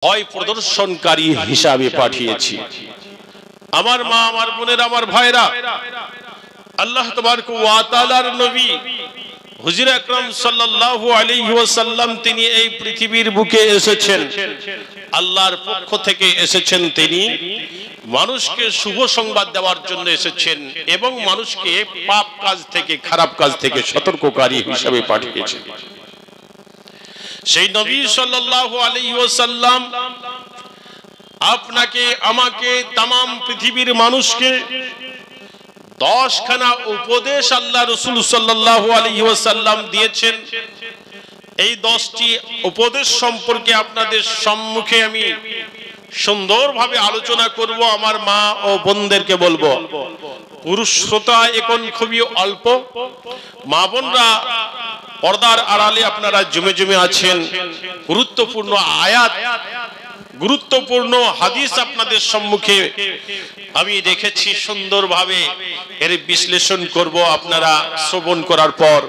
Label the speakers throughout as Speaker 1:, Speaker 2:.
Speaker 1: ভয় প্রদর্শনকারী হিসাবে পাঠিয়েছি। আমার মা, আমার বোনেরা, আমার ভাইরা, আল্লাহ তাবারক ওয়া তাআলার নবী হুজুর আকরাম সাল্লাল্লাহু আলাইহি ওয়াসাল্লাম তিনি এই পৃথিবীর বুকে এসেছেন, আল্লাহর পক্ষ থেকে এসেছেন। তিনি মানুষকে শুভ সংবাদ দেওয়ার জন্য এসেছেন এবং মানুষকে পাপ কাজ থেকে, খারাপ কাজ থেকে সতর্ককারী হিসেবে পাঠিয়েছেন। সেই নবী সাল্লাল্লাহু আলাইহি ওয়াসাল্লাম আপনাকে, আমাকে, तमाम পৃথিবীর মানুষকে 10 খানা উপদেশ আল্লাহ রাসূল সাল্লাল্লাহু আলাইহি ওয়াসাল্লাম দিয়েছেন। এই 10টি উপদেশ সম্পর্কে আপনাদের সম্মুখে আমি সুন্দরভাবে আলোচনা করব। আমার মা ও বোনদেরকে বলবো, পুরুষ শ্রোতা এখন খুবই অল্প, মা বোনরা পর্দার আড়ালে আপনারা জমে জমে আছেন। গুরুত্বপূর্ণ আয়াত, গুরুত্বপূর্ণ হাদিস আপনাদের সম্মুখে আমি রেখেছি, সুন্দরভাবে এর বিশ্লেষণ করব। আপনারা শ্রবণ করার পর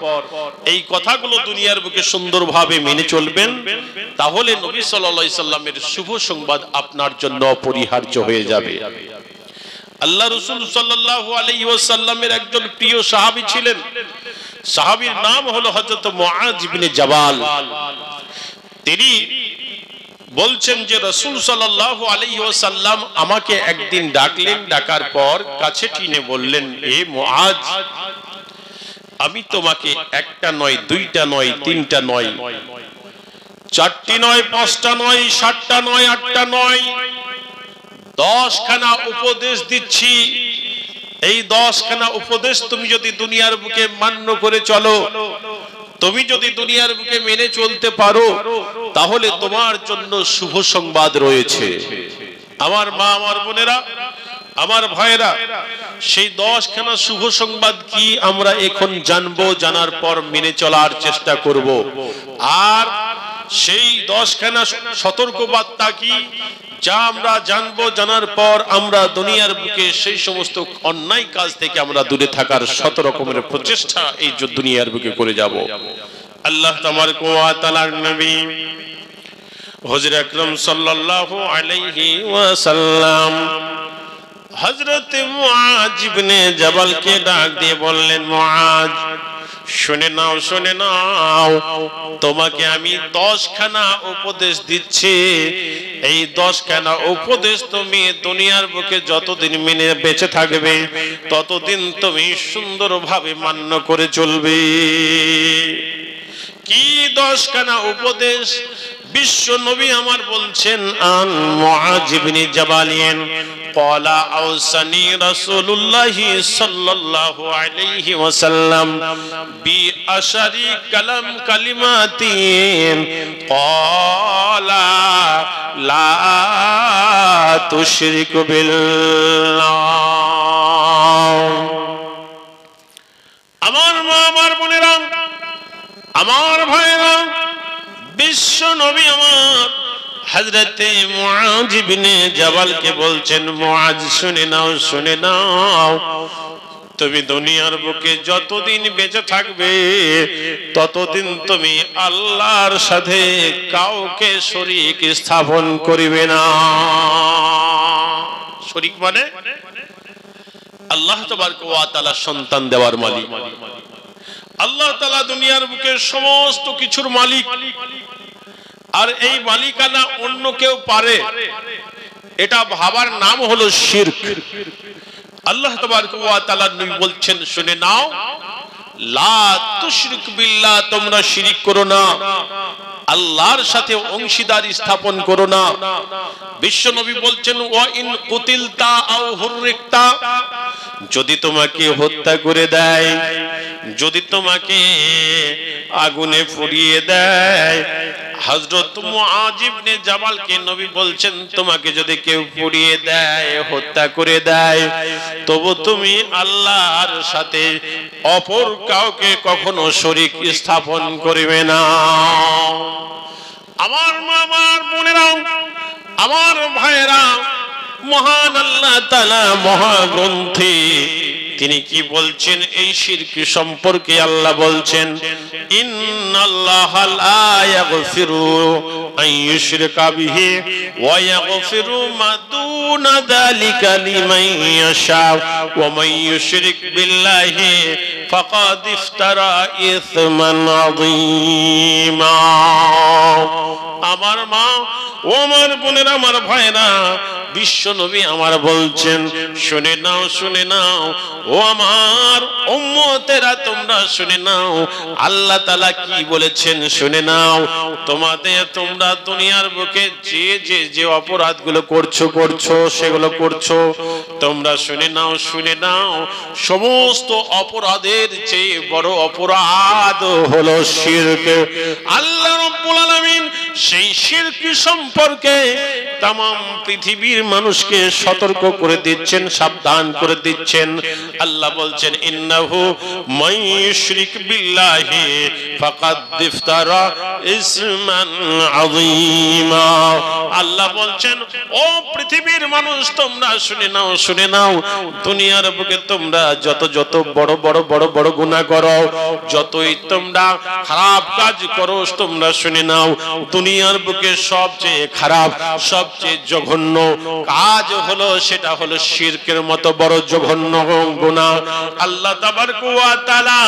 Speaker 1: এই কথাগুলো দুনিয়ার বুকে সুন্দরভাবে মেনে চলবেন, তাহলে নবী সাল্লাল্লাহু আলাইহি সাল্লামের শুভ সংবাদ আপনার জন্য অপরিহার্য হয়ে যাবে। আল্লাহ রাসূল সাল্লাল্লাহু আলাইহি ওয়াসাল্লামের একজন প্রিয় সাহাবী ছিলেন। সাহাবীর নাম হলো হযরত মুআজ ইবনে জাবাল। তিনি বলছেন যে রাসূল সাল্লাল্লাহু আলাইহি ওয়াসাল্লাম আমাকে একদিন ডাকলেন, ডাকার পর কাছে টেনে বললেন, হে মুআজ, আমি তোমাকে একটা নয়, দুইটা নয়, তিনটা নয়, চারটি নয়, পাঁচটা নয়, 7টা নয়, 8টা নয়, 10 খানা উপদেশ দিচ্ছি। এই 10 খানা উপদেশ তুমি যদি দুনিয়ার বুকে মান্য করে চলো, তুমি যদি দুনিয়ার বুকে মেনে চলতে পারো, তাহলে তোমার জন্য শুভ সংবাদ রয়েছে। আমার মা, আমার বোনেরা, আমার ভাইরা, সেই 10 খানা শুভ সংবাদ কি আমরা এখন জানবো, জানার পর মেনে চলার চেষ্টা করব। আর সেই 10 খানা সতর্কবার্তা কি, যা আমরা জানবো, জানার পর আমরা দুনিয়ার বুকে সেই সমস্ত অন্যায় কাজ থেকে আমরা দূরে থাকার 7 রকমের প্রচেষ্টা এই দুনিয়ার বুকে করে যাব। আল্লাহ তাবারক ওয়া তাআলার নবী হুজুর আকরাম সাল্লাল্লাহু আলাইহি ওয়াসাল্লাম হযরত মুআজ ইবনে জাবালকে ডাক দিয়ে বললেন, মুআজ, শুনে নাও, শুনে নাও, তোমাকে আমি 10 খানা উপদেশ দিচ্ছি। এই 10 খানা উপদেশ তুমি দুনিয়ার বুকে যতদিন মেনে বেঁচে থাকবে, ততদিন তুমি সুন্দরভাবে মান্য করে চলবে। কি 10 খানা উপদেশ? বিশ্ব নবী আমার বলছেন, আন মুআজ ইবনে জাবালিন قال أوصاني رسول الله صلى الله عليه وسلم بأشر كلمات قال لا تشرك بالله। আমার মা, আমার বোনেরা, আমার ভাইরা, বিশ্ব নবী আমার হযরতে মুআজ ইবনে জাবালকে বলছেন, মুআজ, শুনে নাও, শুনে নাও, তুমি দুনিয়ার বুকে যতদিন বেঁচে থাকবে, ততদিন তুমি আল্লাহর সাথে কাউকে শরীক স্থাপন করিবে না। শরীক মানে আল্লাহ তাবারক ওয়া তাআলা সন্তান দেওয়ার মালিক। আল্লাহ তাআলা দুনিয়ার বুকে সমস্ত কিছুর মালিক। আর এই মালিকানা অন্য কেউ পারে, এটা ভাবার নাম হলো শিরক। আল্লাহ তাবারক ওয়া তাআলা নবী বলছেন, শুনে নাও, লা তুশরিক বিল্লাহ, তোমরা শিরিক করো না, আল্লাহর সাথে অংশীদারি স্থাপন করো না। বিশ্ব নবী বলছেন, ওয়া ইন কুতিলতা আও হুররিকতা, যদি তোমাকে হত্যা করে দেয়, যদি তোমাকে আগুনে পুড়িয়ে দেয়। হযরত মুআজ ইবনে জাবালকে নবী বলছেন, তোমাকে যদি কেউ পুড়িয়ে দেয়, হত্যা করে দেয়, তবু তুমি আল্লাহর সাথে অপর কাউকে কখনো শরীক স্থাপন করিবে না। আমার মা, আমার বোনেরা, আমার ভাইয়েরা, মহান আল্লাহ তাআলা মহাগ্রন্থে তিনি কি বলছেন এই শিরক সম্পর্কে? আল্লাহ বলছেন ইন্নাল্লাহা লা ইয়াগফিরু আন ইউশরিকা বিহি ওয়া ইয়াগফিরু মা দুনা যালিকা লিমান ইয়াশা ওয়া মান ইউশরিক বিল্লাহি ফাকাদ ইফতারা ইসমান আযীমা। আমার মা ও আমার বোনেরা, আমার ভাইরা, বিশ্ব নবী আমার বলছেন শুনে নাও, শুনে নাও ও আমার উম্মতেরা, তোমরা শুনে নাও আল্লাহ তাআলা কি বলেছেন শুনে নাও। তোমরা দুনিয়ার বুকে যে অপরাধগুলো করছো সেগুলো করছো, তোমরা শুনে নাও, শুনে নাও সমস্ত অপরাধের চেয়ে বড় অপরাধ হলো শিরক। আল্লাহ রাব্বুল আলামিন সেই শিরক সম্পর্কে तमाम পৃথিবীর মানুষকে সতর্ক করে দিচ্ছেন, সাবধান করে দিচ্ছেন। আল্লাহ বলছেন ইন্নাহু মান ইউশরিক বিল্লাহি ফাকাদ ইফতারা ইসমান আযীমা। আল্লাহ বলছেন ও পৃথিবীর মানুষ, তোমরা শুনে নাও, শুনে নাও দুনিয়ার বুকে তোমরা যত বড় গুনাহ করো, যতই তোমরা খারাপ কাজ করো, তোমরা শুনে নাও দুনিয়ার বুকে সবচেয়ে খারাপ, সবচেয়ে জঘন্য কাজ হলো সেটা হলো শিরকের মতো বড় জঘন্য গুনাহ। আল্লাহ তাবারক ওয়া তাআলা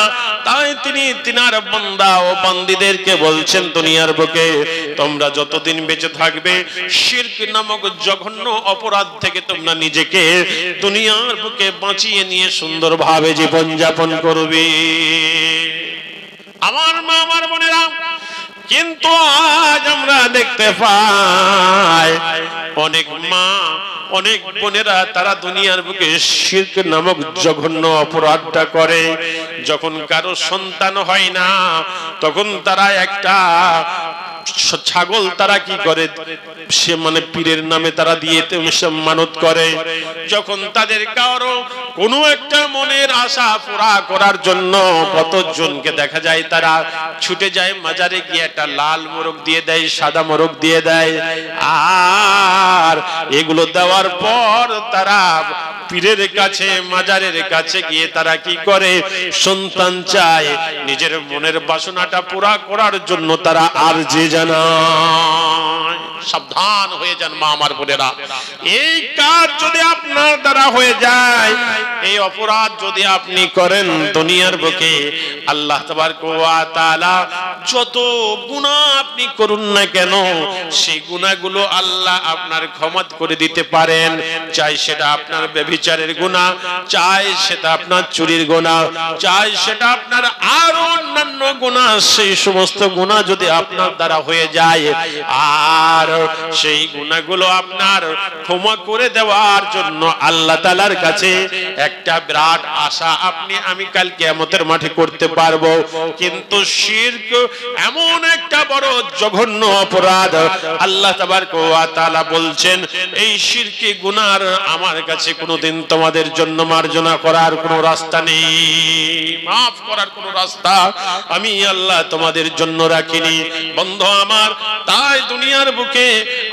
Speaker 1: তাই তিনি তিনার বান্দা ও বান্দীদেরকে বলছেন দুনিয়ার বুকে তোমরা যতদিন বেঁচে থাকবে শিরক নামক জঘন্য অপরাধ থেকে তোমরা নিজেকে দুনিয়ার বুকে বাঁচিয়ে নিয়ে সুন্দরভাবে জীবন যাপন করবে। আমার মা, আমার বোনেরা, কিন্তু আজ আমরা দেখতে পাই অনেক মা, অনেক বোনেরা তারা দুনিয়ার বুকে শিরক নামক জঘন্য অপরাধটা করে। যখন কারো সন্তান হয় না তখন তারা একটা ছাগল তারা কি করে, সে মানে পীরের নামে তারা দিয়ে মানত করে। যখন তাদের কারো কোনো একটা মনের আশা পুরা করার জন্য কতজনকে দেখা যায় তারা ছুটে যায় মাজারে গিয়ে একটা লাল মোরগ দিয়ে দেয়, সাদা মোরগ দিয়ে দেয়, আর এগুলো দেওয়ার পর তারা পীরের কাছে, মাজারের কাছে গিয়ে তারা কি করে, সন্তান চায়। নিজের মনের বাসনাটা পুরা করার জন্য তারা আরজি জানায়। সাবধান হয়ে যান মা, আমার বোনেরা, এই কাজ যদি আপনার দ্বারা হয়ে যায়, এই অপরাধ যদি আপনি করেন দুনিয়ার বুকে, আল্লাহ তাবারক ওয়া তাআলা যত গুনাহ আপনি করুন না কেন সেই গুনাহগুলো আল্লাহ আপনার ক্ষমা করে দিতে পারেন। চাই সেটা আপনার ব্যভিচারের গুনাহ, চাই সেটা আপনার চুরির গুনাহ, চাই সেটা আপনার আরো অন্যান্য গুনাহ, সেই সমস্ত গুনাহ যদি আপনার দ্বারা হয়ে যায় আর সেই গুনাহগুলো আপনার ক্ষমা করে দেওয়ার জন্য আল্লাহ তাআলার কাছে একটা বিরাট আশা আমি কাল কিয়ামতের মাঠে করতে পারবো। কিন্তু শিরক এমন একটা বড় জঘন্য অপরাধ, আল্লাহ তাবারক ওয়া তাআলা বলছেন এই শিরকি গুনার আমার কাছে কোনোদিন তোমাদের জন্য মার্জনা করার কোনো রাস্তা নেই, মাফ করার কোনো রাস্তা আমি আল্লাহ তোমাদের জন্য রাখিনি। বন্ধু আমার, তাই দুনিয়ার বুকে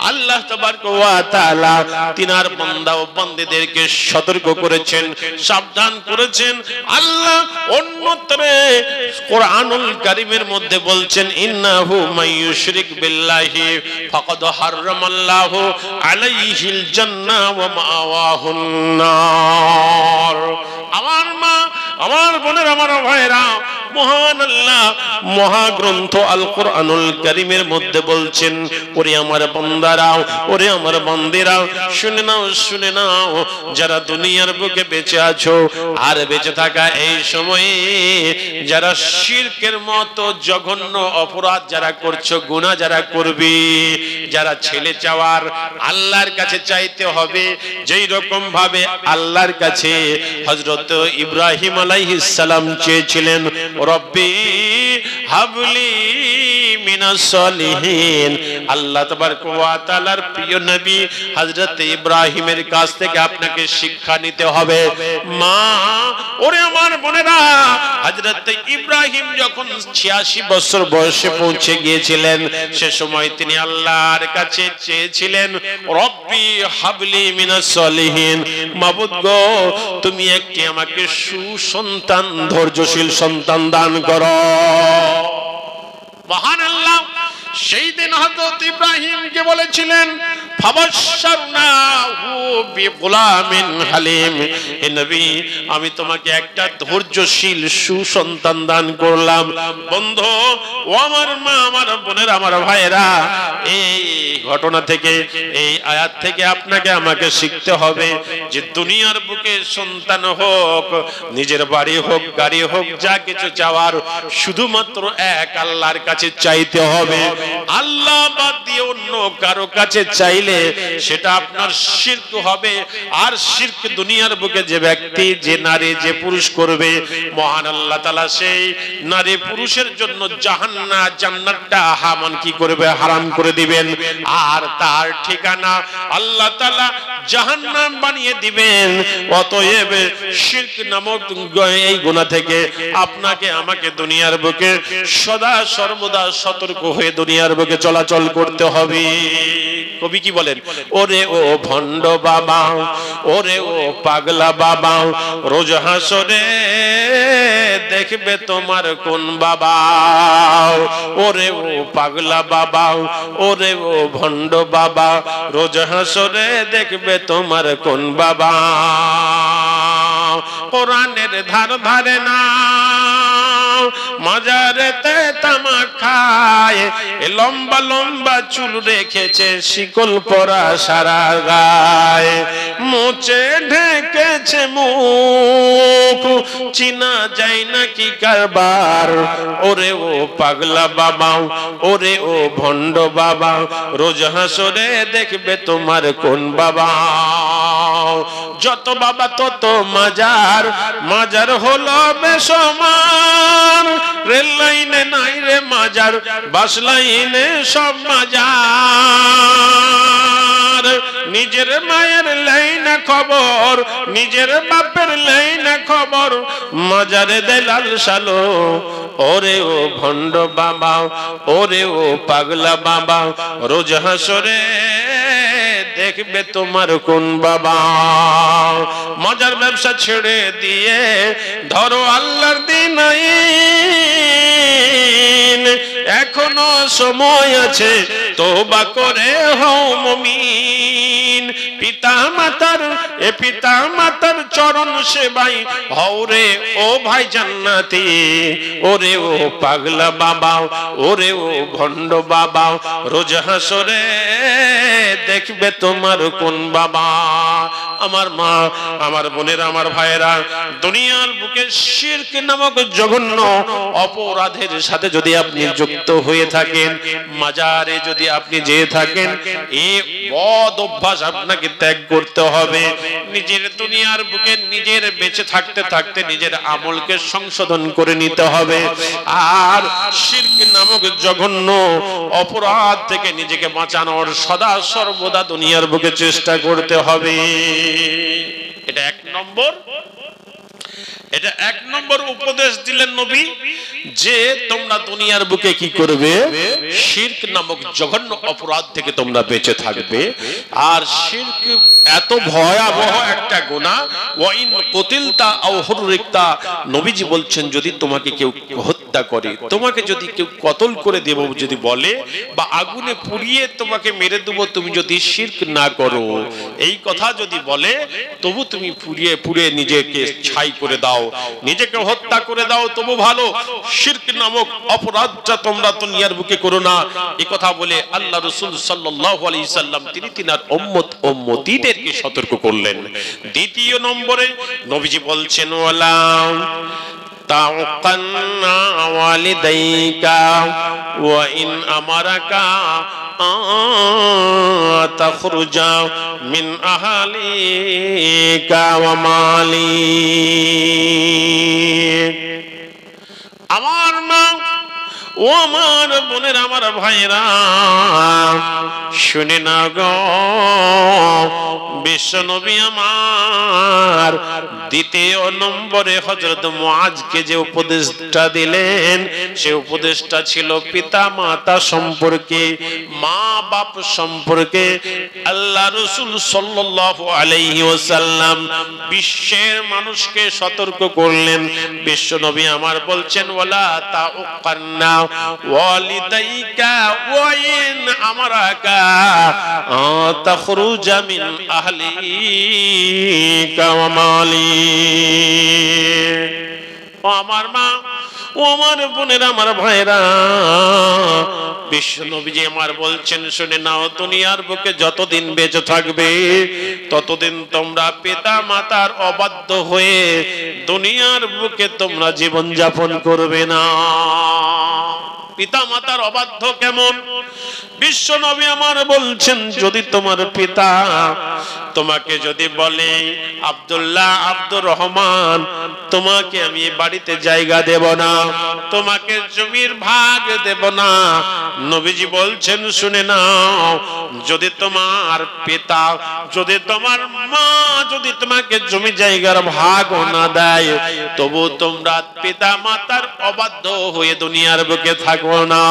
Speaker 1: আল্লাহ তাবারক ওয়া তাআলা তিনার বান্দা ও বান্দীদেরকে সতর্ক করেছেন, সাবধান করেছেন। আল্লাহ অন্যত্রে কোরআনুল কারীমের মধ্যে বলছেন ইন্নাহু মাইয়ুশরিক বিল্লাহি ফাকাদ হারামাল্লাহু আলাইহিল জান্নাহ ওয়া মাওয়াহুন নার। আমার মা, আমার বোনের, আমার ভাইরা, মহান আল্লাহ মহাগ্রন্থ আল কোরআনুল কারীমের মধ্যে বলছেন ওরে আমার বান্দারা, ওরে আমার বান্দিরা, শুনে নাও, শুনে নাও, যারা দুনিয়ার বুকে বেঁচে আছো আর বেঁচে থাকা এই সময়ে যারা শিরকের মতো জঘন্য অপরাধ যারা করছো, গুনাহ যারা করবে, যারা ছেলে চাওয়ার আল্লাহর কাছে চাইতে হবে যেই রকম ভাবে আল্লাহর কাছে হযরত ইব্রাহিম আলাইহিস সালাম চেয়েছিলেন রব্বি হাবলি মিনাস সলিহিন। আল্লাহ তাবারক ওয়া তাআলার প্রিয় নবী হযরত ইব্রাহিমের কাছ থেকে আপনাকে শিক্ষা নিতে হবে। মা ওরে আমার বোনেরা, হযরত ইব্রাহিম যখন 86 বছর বয়সে পৌঁছে গিয়েছিলেন, সে সময় তিনি আল্লাহর কাছে চেয়েছিলেন, রব্বি হাবলি মিনাস সলিহিন, মাবুদ গো তুমি একটি আমাকে সুসন্তান, ধৈর্যশীল সন্তান দান করো। মহান আল্লাহ সেই দিন হযরত ইব্রাহিমকে বলেছিলেন, ফাবাশশারনাহু বিগুলামিন হালিম, হে নবী আমি তোমাকে একটা ধৈর্যশীল সুসন্তান দান করলাম। বন্ধু ও আমার মা, আমার বোনের, আমার ভাইয়েরা, এই ঘটনা থেকে, এই আয়াত থেকে আপনাকে আমাকে শিখতে হবে যে দুনিয়ার বুকে সন্তান হোক, নিজের বাড়ি হোক, গাড়ি হোক, যা কিছু চাওয়ার শুধুমাত্র এক আল্লাহর কাছে চাইতে হবে। আল্লাহ বাদ দিয়ে অন্য কারো কাছে চাইলে সেটা আপনার শিরক হবে। আর শিরক দুনিয়ার বুকে যে ব্যক্তি, যে নারী, যে পুরুষ করবে, মহান আল্লাহ তাআলা সেই নারী পুরুষের জন্য জাহান্নাম, জান্নাতটা হারাম কি করবে, হারাম করে দিবেন। আর তার ঠিকানা আল্লাহ তাআলা জাহান্নাম বানিয়ে দিবেন। অতএব শিরক নামক এই গুনাহ থেকে আপনাকে আমাকে দুনিয়ার বুকে সদা সর্বদা সতর্ক হয়ে দুনিয়ার বুকে চলাচল করতে হবে। কবি কি বলেন, ওরে ও ভণ্ড বাবা, ওরে ও পাগলা বাবা, রোজ হাসরে দেখবে তোমার কোন বাবা। ওরে ও পাগলা বাবা, ওরে ও ভণ্ড বাবা, রোজ হাসরে দেখবে তোমার কোন বাবা। কোরআনের ধার ধারে না, মাজারেতে তামাক খায়, লম্বা লম্বা চুল রেখেছে, শিকল পরা সারা গায়ে, মুছে ঢেকেছে মুখ, চিনা যায় না কি কারবার। ওরে ও পাগলা বাবা, ওরে ও ভণ্ড বাবা, রোজ হাসরে দেখবে তোমার কোন বাবা। যত বাবা তত মাজার, মাজার হলো বেসমান, রেল লাইনে নাই রে মাজার, বাস লাইনে সব মাজার। নিজের মায়ের লাইনে খবর, নিজের বাপের লাইনে খবর, মাজারে দেলাল সালো। ওরে ও ভণ্ড বাবা, ওরে ও পাগলা বাবা, রোজ হাসরে দেখবে তোমার কোন বাবা। মজার ব্যবসা ছেড়ে দিয়ে ধরো আল্লাহর দিন আইন, এখনো সময় আছে তওবা করে হও মুমিন। পিতা মাতার, এ পিতা মাতার চরণ সেবাই হও রে ও ভাই জান্নাতি। ওরে ও পাগলা বাবা, ওরে ও ভণ্ড বাবা, রোজ হাসরে দেখবে তোমার কোন বাবা। আমার মা, আমার বোনের, আমার ভাইয়েরা, দুনিয়ার বুকে শিরক নামক জঘন্য অপরাধের সাথে যদি আপনি যুক্ত হয়ে থাকেন, মাজারে যদি আপনি যেয়ে থাকেন, এই বদ অভ্যাস আপনাকে ত্যাগ করতে হবে। নিজের দুনিয়ার বুকে নিজের বেঁচে থাকতে থাকতে নিজের আমলকে সংশোধন করে নিতে হবে। আর শিরক নামক জঘন্য অপরাধ থেকে নিজেকে বাঁচানোর সদা সর্বদা দুনিয়ার বুকে চেষ্টা করতে হবে। এটা এক নম্বর, এটা এক নম্বর উপদেশ দিলেন নবী, যে তোমরা দুনিয়ার বুকে কি করবে, শিরক নামক জঘন্য অপরাধ থেকে তোমরা বেঁচে থাকবে। আর শিরক এত ভয়াবহ একটা গুনাহ, ওয়াইন কুতিলতা আও হুররিকতা, নবীজি বলছেন যদি তোমাকে কেউ হত্যা করে, তোমাকে যদি কেউ কতল করে দেব যদি বলে, বা আগুনে পুড়িয়ে তোমাকে মেরে দেব, তুমি যদি শিরক না করো, এই কথা যদি বলে, তবু তুমি পুড়িয়ে পুড়িয়ে নিজেকে ছাই করে দাও, নিজেকে হত্যা করে দাও, তবু ভালো। শিরক নামক অপরাধটা তোমরা দুনিয়ার বুকে করো না। এই কথা বলে আল্লাহ রাসূল সাল্লাল্লাহু আলাইহি সাল্লাম তিনি তিনার উম্মত উম্মতীদেরকে সতর্ক করলেন। দ্বিতীয় নম্বরে নবীজি বলছেন, ওয়ালা তাউকান্না ওয়ালিদাইকা ওয়া ইন আমারাকা তাখরুজা মিন আহলিকা ওয়া মালিক। আমার মা, ও আমার বোনের, আমার ভাইরা, শুনে না গো, বিশ্ব নবী আমার দ্বিতীয় নম্বরে হযরত মুআজকে যে উপদেশটা দিলেন, সে উপদেশটা ছিল পিতা মাতা সম্পর্কে, মা বাপ সম্পর্কে। আল্লাহ রাসূল সাল্লাল্লাহু আলাইহি ওয়াসাল্লাম বিশ্বের মানুষকে সতর্ক করলেন। বিশ্ব নবী আমার বলছেন, ওয়ালা তাউকান্না ওয়ালিদাইকা ওয়া ইন আমারাকা তাখরুজা মিন আহলিকা ওয়া মালি। ও আমার মা, ও আমার বোনেরা, আমার ভাইরা, বিশ্ব নবীজি আমার বলছেন, শুনে নাও, দুনিয়ার বুকে যতদিন বেঁচে থাকবে ততদিন তোমরা পিতা মাতার অবাধ্য হয়ে দুনিয়ার বুকে তোমরা জীবন যাপন করবে না। পিতা মাতার অবাধ্য কেমন? বিশ্ব নবী আমার বলছেন, যদি তোমার পিতা তোমাকে যদি বলে, আব্দুল্লাহ, আব্দুর রহমান, তোমাকে আমি বাড়িতে জায়গা দেব না, তোমাকে জমির ভাগ দেব না, নবীজি বলছেন, শুনে নাও, যদি তোমার পিতা, যদি তোমার মা যদি তোমাকে জমি জায়গার ভাগও না দেয়, তবু তোমরা পিতা মাতার অবাধ্য হয়ে দুনিয়ার বুকে থাকো না।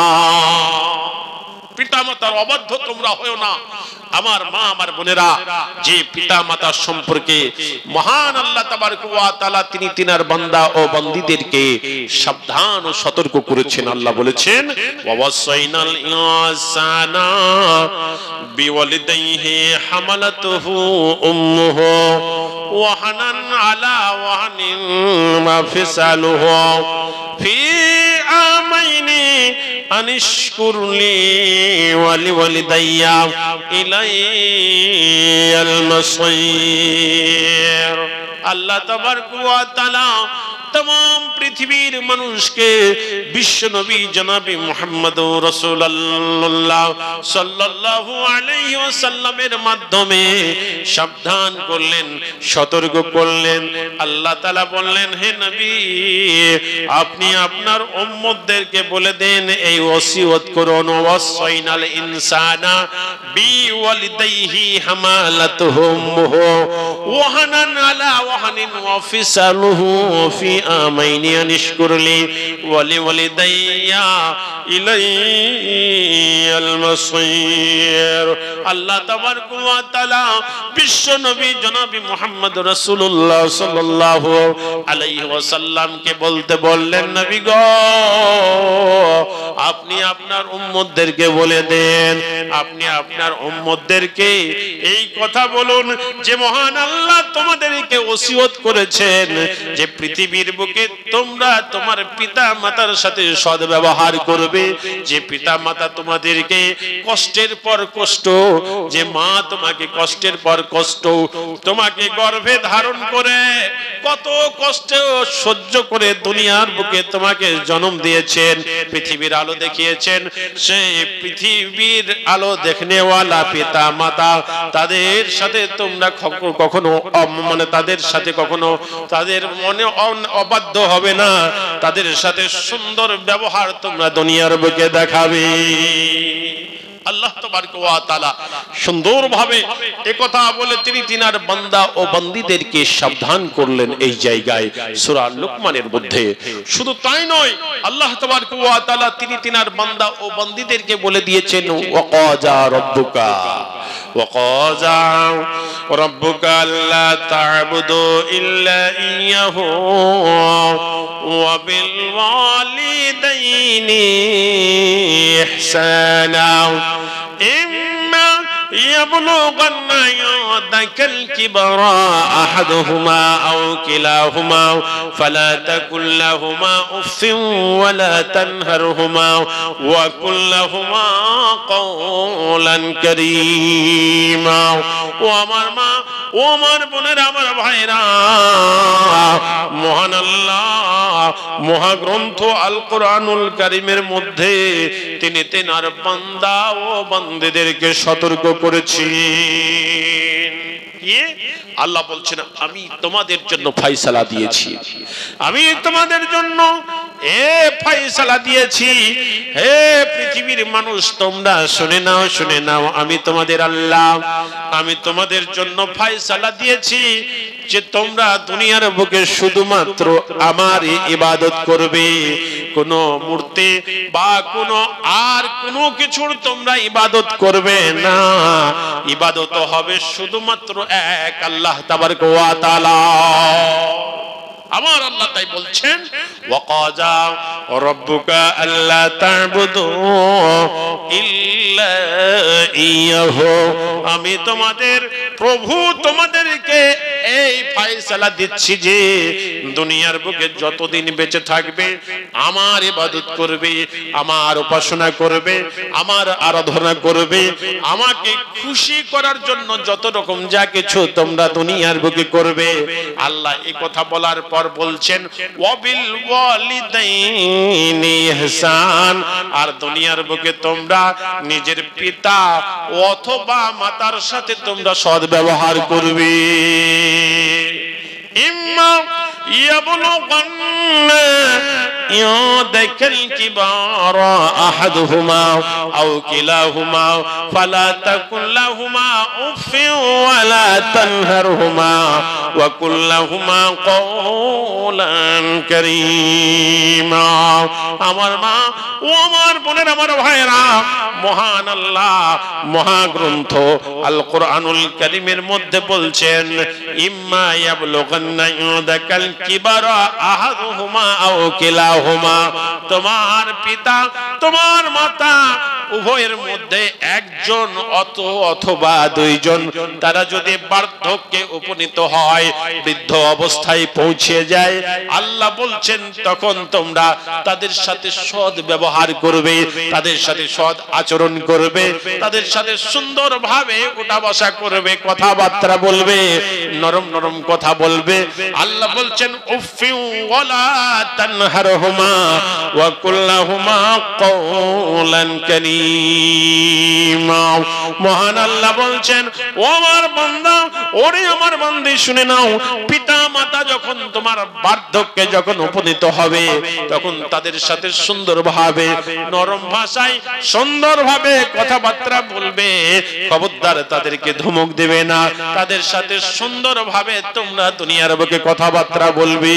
Speaker 1: পিতা মাতার অবাধ্য তোমরা হয়ো না। আমার মা, আমার বোনেরা, যে পিতা মাতার সম্পর্কে মহান আল্লাহ তাবারক ওয়া তাআলা তিনি তিনার বান্দা ও বান্দীদেরকে সাবধান ও সতর্ক করেছেন। আল্লাহ বলেছেন, ওয়াসাইনাল ইনসানা বিওয়ালিদাইহি হামালাতুহু উম্মুহু ওয়াহানান আলা ওয়াহানিন মা ফিসালুহু ফি আমাইনি আনিশকুরলি ওয়ালিওয়ালিদাইয়া ইলাইয়াল মাসীর। আল্লাহ তাবারক ওয়া তাআলা तमाम পৃথিবীর মানুষকে বিশ্ব নবী জনাবে মুহাম্মদুর রাসূলুল্লাহ সাল্লাল্লাহু আলাইহি ওয়াসাল্লামের মাধ্যমে সাবধান করলেন, সতর্ক করলেন। আল্লাহ তাআলা বললেন, হে নবী, আপনি আপনার উম্মতদেরকে বলে দেন, এই ওসিয়ত করুন, ওয়াসাইনাল ইনসানা বিওয়ালিদাইহি হামালাতুহু উম্মুহু ওয়াহানান আলা ওয়াহানিন ওয়া ফিসালুহু ফি আমাইনি আনিশকুরলি ওয়ালিওয়ালিদাইয়া ইলাইয়াল মাসীর। আল্লাহ তাবারক ওয়া তাআলা বিশ্ব নবী জনাবে মুহাম্মদ রাসূলুল্লাহ সাল্লাল্লাহু আলাইহি ওয়াসাল্লামকে বলতে বললেন, নবী গো, আপনি আপনার উম্মতদেরকে বলে দেন, আপনি আপনার উম্মতদেরকে এই কথা বলুন যে মহান আল্লাহ তোমাদেরকে ওসিয়ত করেছেন যে পৃথিবীর বুকে তোমরা তোমার পিতা মাতার সাথে সদ্ব্যবহার করবে। যে পিতা মাতা তোমাদেরকে কষ্টের পর কষ্ট, যে মা তোমাকে কষ্টের পর কষ্ট, তোমাকে গর্ভে ধারণ করে কত কষ্ট সহ্য করে দুনিয়ার বুকে তোমাকে জন্ম দিয়েছেন, পৃথিবীর আলো দেখিয়েছেন, সেই পৃথিবীর আলো দেখনেওয়ালা পিতা মাতা, তাদের সাথে তোমরা কখনো মানে তাদের সাথে কখনো তাদের মনে অবাধ্য হবে না, তাদের সাথে সুন্দর ব্যবহার তোমরা দুনিয়ার বুকে দেখাবে। আল্লাহ তাবারক ওয়া তাআলা সুন্দরভাবে একথা বলে তিনি তিনার বান্দা ও বান্দীদেরকে সাবধান করলেন এই জায়গায় সূরা লুকমানের মধ্যে। শুধু তাই নয়, আল্লাহ তাবারক ওয়া তাআলা তিনি তিনার বান্দা ও বান্দীদেরকে বলে দিয়েছেন, ওয়াকাজা রাব্বুকা ওয়াকাজা রাব্বুকা আল্লা তা'বুদু ইল্লা ইয়্যাহু ওয়া বিল ওয়ালিদাইনি ইহসানা إما يبلغن عندك الكبر أحدهما أو كلاهما فلا تقل لهما أف ولا تنهرهما وقل لهما قولا كريما। وأمر ما ওমর বোনের, আমার ভাইরা, মহান আল্লাহ মহাগ্রন্থ আল কোরআনুল কারীমের মধ্যে তিনি তেনার বান্দা ও বান্দীদেরকে সতর্ক করেছেন। কি আল্লাহ বলছেন আমি তোমাদের জন্য ফয়সালা দিয়েছি, আমি তোমাদের জন্য ফয়সালা দিয়েছি। হে পৃথিবীর মানুষ তোমরা শুনে নাও, আমি তোমাদের আল্লাহ, আমি তোমাদের জন্য ফয়সালা দিয়েছি যে তোমরা দুনিয়ার বুকে শুধুমাত্র আমার ইবাদত করবে, কোন মূর্তি বা কোনো কিছুর তোমরা ইবাদত করবে না। ইবাদত হবে শুধুমাত্র এক আল্লাহ তাবারক ওয়া তাআলা। আমার আল্লাহ তাই বলছেন ওয়াকাযা রাব্বুকা আল্লা তা'বুদু ইল্লা ইয়াহু, আমি তোমাদের প্রভু তোমাদেরকে এই ফয়সালা দিচ্ছি যে দুনিয়ার বুকে যতদিন বেঁচে থাকবে আমার ইবাদত করবে, আমার উপাসনা করবে, আমার আরাধনা করবে, আমাকে খুশি করার জন্য যত রকম যা কিছু তোমরা দুনিয়ার বুকে করবে। আল্লাহ এই কথা বলার পর বলছেন ওয়াবিল ওয়ালিদাইনি ইহসান, আর দুনিয়ার বুকে তোমরা নিজের পিতা অথবা মাতার সাথে তোমরা সৎ ব্যবহার করবে। ইম্মা ইয়াবলুগান্না ইয়াদাকাল কিবারা আহাদুহুমা আও কিলাহুমা ফালা তাকুল লাহুমা উফিন ওয়ালা তানহারহুমা ওয়া কুল লাহুমা কওলান কারীমা। আমার মা ও আমার বোনের, আমার ভাইরা, মহান আল্লাহ মহাগ্রন্থ আল কোরআনুল কারীমের মধ্যে বলছেন ইম্মা ইয়াবলুগান্না ইয়াদাকাল কিবারা আহাদুহুমা আও কিলাহুমা, তোমার পিতা তোমার মাতা উভয়ের মধ্যে একজন অথবা দুইজন তারা যদি বার্ধক্যে উপনীত হয়, বৃদ্ধ অবস্থায় পৌঁছে যায়, আল্লাহ বলছেন তখন তোমরা তাদের সাথে সৎ ব্যবহার করবে, তাদের সাথে সৎ আচরণ করবে, তাদের সাথে সুন্দরভাবে উঠা বসা করবে, কথাবার্তা বলবে, নরম নরম কথা বলবে। আল্লাহ বলছেন উফি ওয়ালা তানহারহুমা ওয়া কুল্লাহুমা কওলান কারীমা। মহান আল্লাহ বলছেন ও আমার বান্দা, ওরে আমার বান্দি শুনে নাও, পিতা মাতা যখন তোমার বার্ধক্যে যখন উপনীত হবে তখন তাদের সাথে সুন্দরভাবে নরম ভাষায় সুন্দরভাবে কথাবার্তা বলবে, খবরদার তাদেরকে ধমক দেবে না, তাদের সাথে সুন্দরভাবে তোমরা দুনিয়ার বুকে কথাবার্তা বলবে,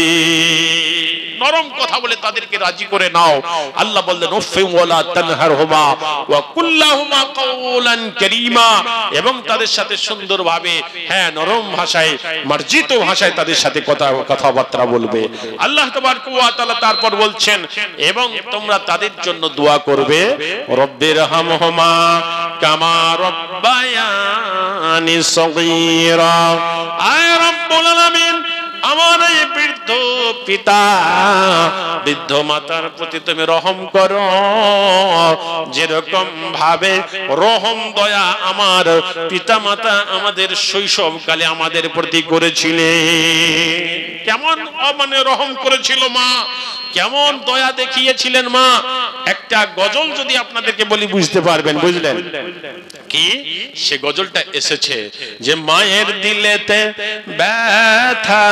Speaker 1: নরম কথা বলে তাদেরকে রাজি করে নাও। আল্লাহ বললেন উফি ওয়ালা তানহারহুমা ওয়া কুল্লাহুমা কওলান কারীমা, এবং তাদের সাথে সুন্দরভাবে নরম ভাষায় মার্জিত ভাষায় তাদের সাথে কথাবার্তা বলবে। আল্লাহ তাবারক ওয়া তাআলা তারপর বলছেন এবং তোমরা তাদের জন্য দোয়া করবে রব্বিরহামহুমা কামা রব্বায়ানি সগীরা। আয় রব্বুল আলামিন, আমার এই বৃদ্ধ পিতা বৃদ্ধ মাতার প্রতি তুমি রহম করো, যেরকম ভাবে রহম দয়া আমার পিতা মাতা আমাদের শৈশবকালে আমাদের প্রতি করেছিলেন। কেমন রহম করেছিল মা, কেমন দয়া দেখিয়েছিলেন মা। একটা গজল যদি আপনাদেরকে বলি বুঝতে পারবেন, বুঝলেন কি? সে গজলটা এসেছে যে মায়ের দিলেতে ব্যথা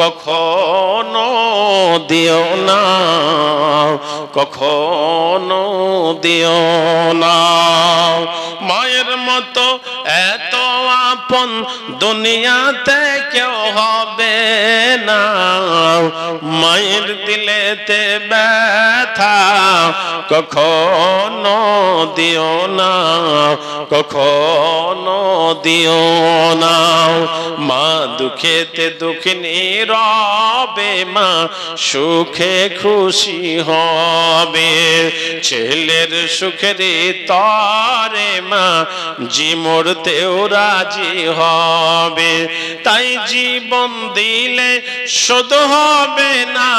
Speaker 1: কখনো দিও না, কখনো দিও না, মায়ের মতো এত আপন দুনিয়াতে কেউ হবে না, মায়ের দিলেতে ব্যথা কখনো দিও না, কখনো দিও না, মা দুঃখেতে দুঃখিনী রবে, মা সুখে খুশি হবে, ছেলের সুখের তরে মা জীবনতেও রাজি হবে, তাই জীবন দিলে শোধ হবে না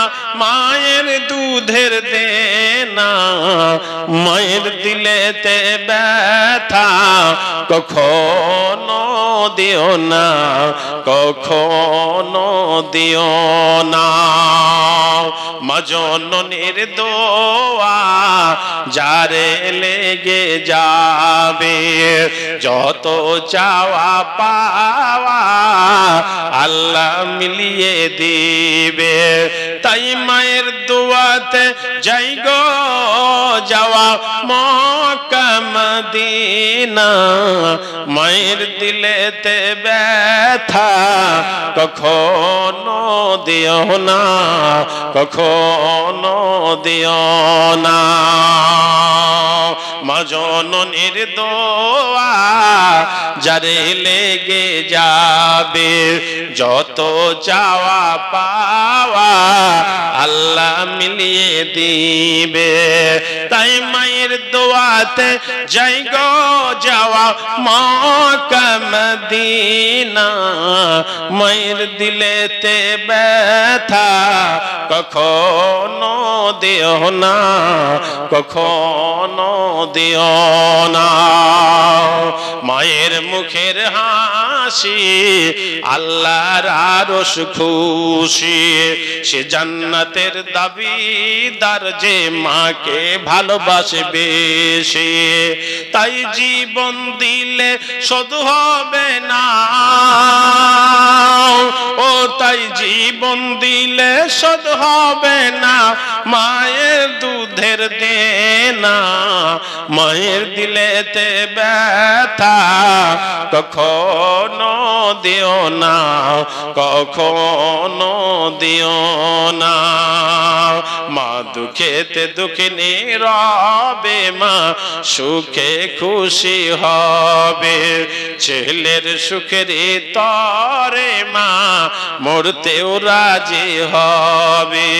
Speaker 1: মায়ের দুধের দেনা, মায়ের দিলেতে ব্যথা কখনো দিও না, কখনো দিও না। মা জননীর দোয়া যারে লেগে যাবে, যত চাওয়া পাওয়া আল্লাহ মিলিয়ে দিবে। তাই মায়ের দোয়াতে যাই গো যাওয়া মক্কা মদিনা, মায়ের দিলেতে ব্যথা কখনো দিও না, কখনো দিও না। মা জননীর দোয়া যারে লেগে যাবে, যত চাওয়া পাওয়া আল্লাহ মিলিয়ে দিবে। তাই মায়ের দোয়াতে যাই গো যাওয়া মক্কা মদিনা, মায়ের দিলেতে ব্যথা কখনো দিও না, কখনো দিও না। মায়ের মুখের হাসি আল্লাহর আরশ খুশি, সে জান্নাতের দাবিদার যে মাকে ভালোবাসে বেশি। তাই জীবন দিলে শোধ হবে না, ও তাই জীবন দিলে শোধ হবে না, মায়ের দুধের দেনা, মায়ের দিলেতে ব্যথা কখনো দিও না, কখনো দিও না। মা দুঃখেতে দুঃখিনী রবে, মা সুখে খুশি হবে। ছেলের সুখের তরে মা মরতেও রাজি হবে।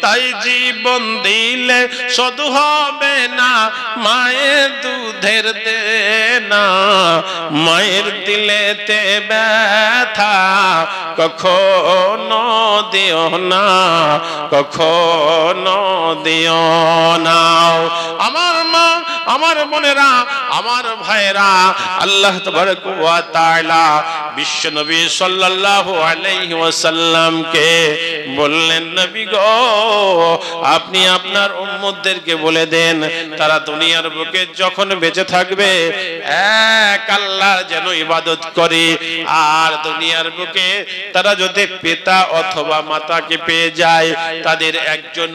Speaker 1: তাই জীবন দিলে শোধ হবে না, মায়ের দুধের দেনা, মায়ের দিলেতে ব্যথা কখনো দিও না, কখনো দিও না। আমার মা, আমার বোনেরা, আমার ভাইরা, আল্লাহ তাবারক ওয়া তাআলা বিশ্ব নবী সাল্লাল্লাহু আলাইহি ওয়াসাল্লামকে বললেন, নবী গো আপনি আপনার উম্মতদেরকে বলে দেন, তারা দুনিয়ার বুকে যখন বেঁচে থাকবে এক আল্লাহর যেন ইবাদত করে। আর দুনিয়ার বুকে তারা যদি পিতা অথবা মাতাকে পেয়ে যায়, তাদের একজন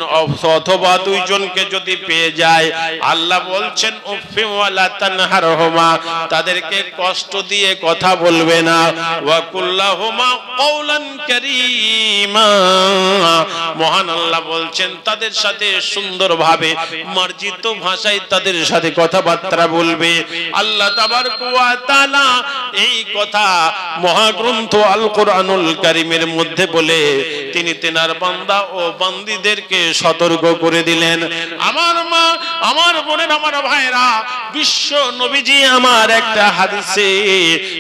Speaker 1: অথবা দুইজনকে যদি পেয়ে যায়, আল্লাহ বলছেন উফি ওয়ালা তানহারহুমা, তাদেরকে কষ্ট দিয়ে কথা বলবে না। ওয়া কুল্লাহুমা কওলান কারীমা, মহান আল্লাহ বলছেন তাদের সাথে সুন্দরভাবে মার্জিত ভাষায় তাদের সাথে কথাবার্তা বলবে। আল্লাহ তাবারক ওয়া তাআলা এই কথা মহাগ্রন্থ আল কোরআনুল কারীমের মধ্যে বলে তিনি তেনার বান্দা ও বান্দীদেরকে সতর্ক করে দিলেন। আমার মা, আমার বোনের, আমার ভাইরা, বিশ্ব নবীজি আমার একটা হাদিসে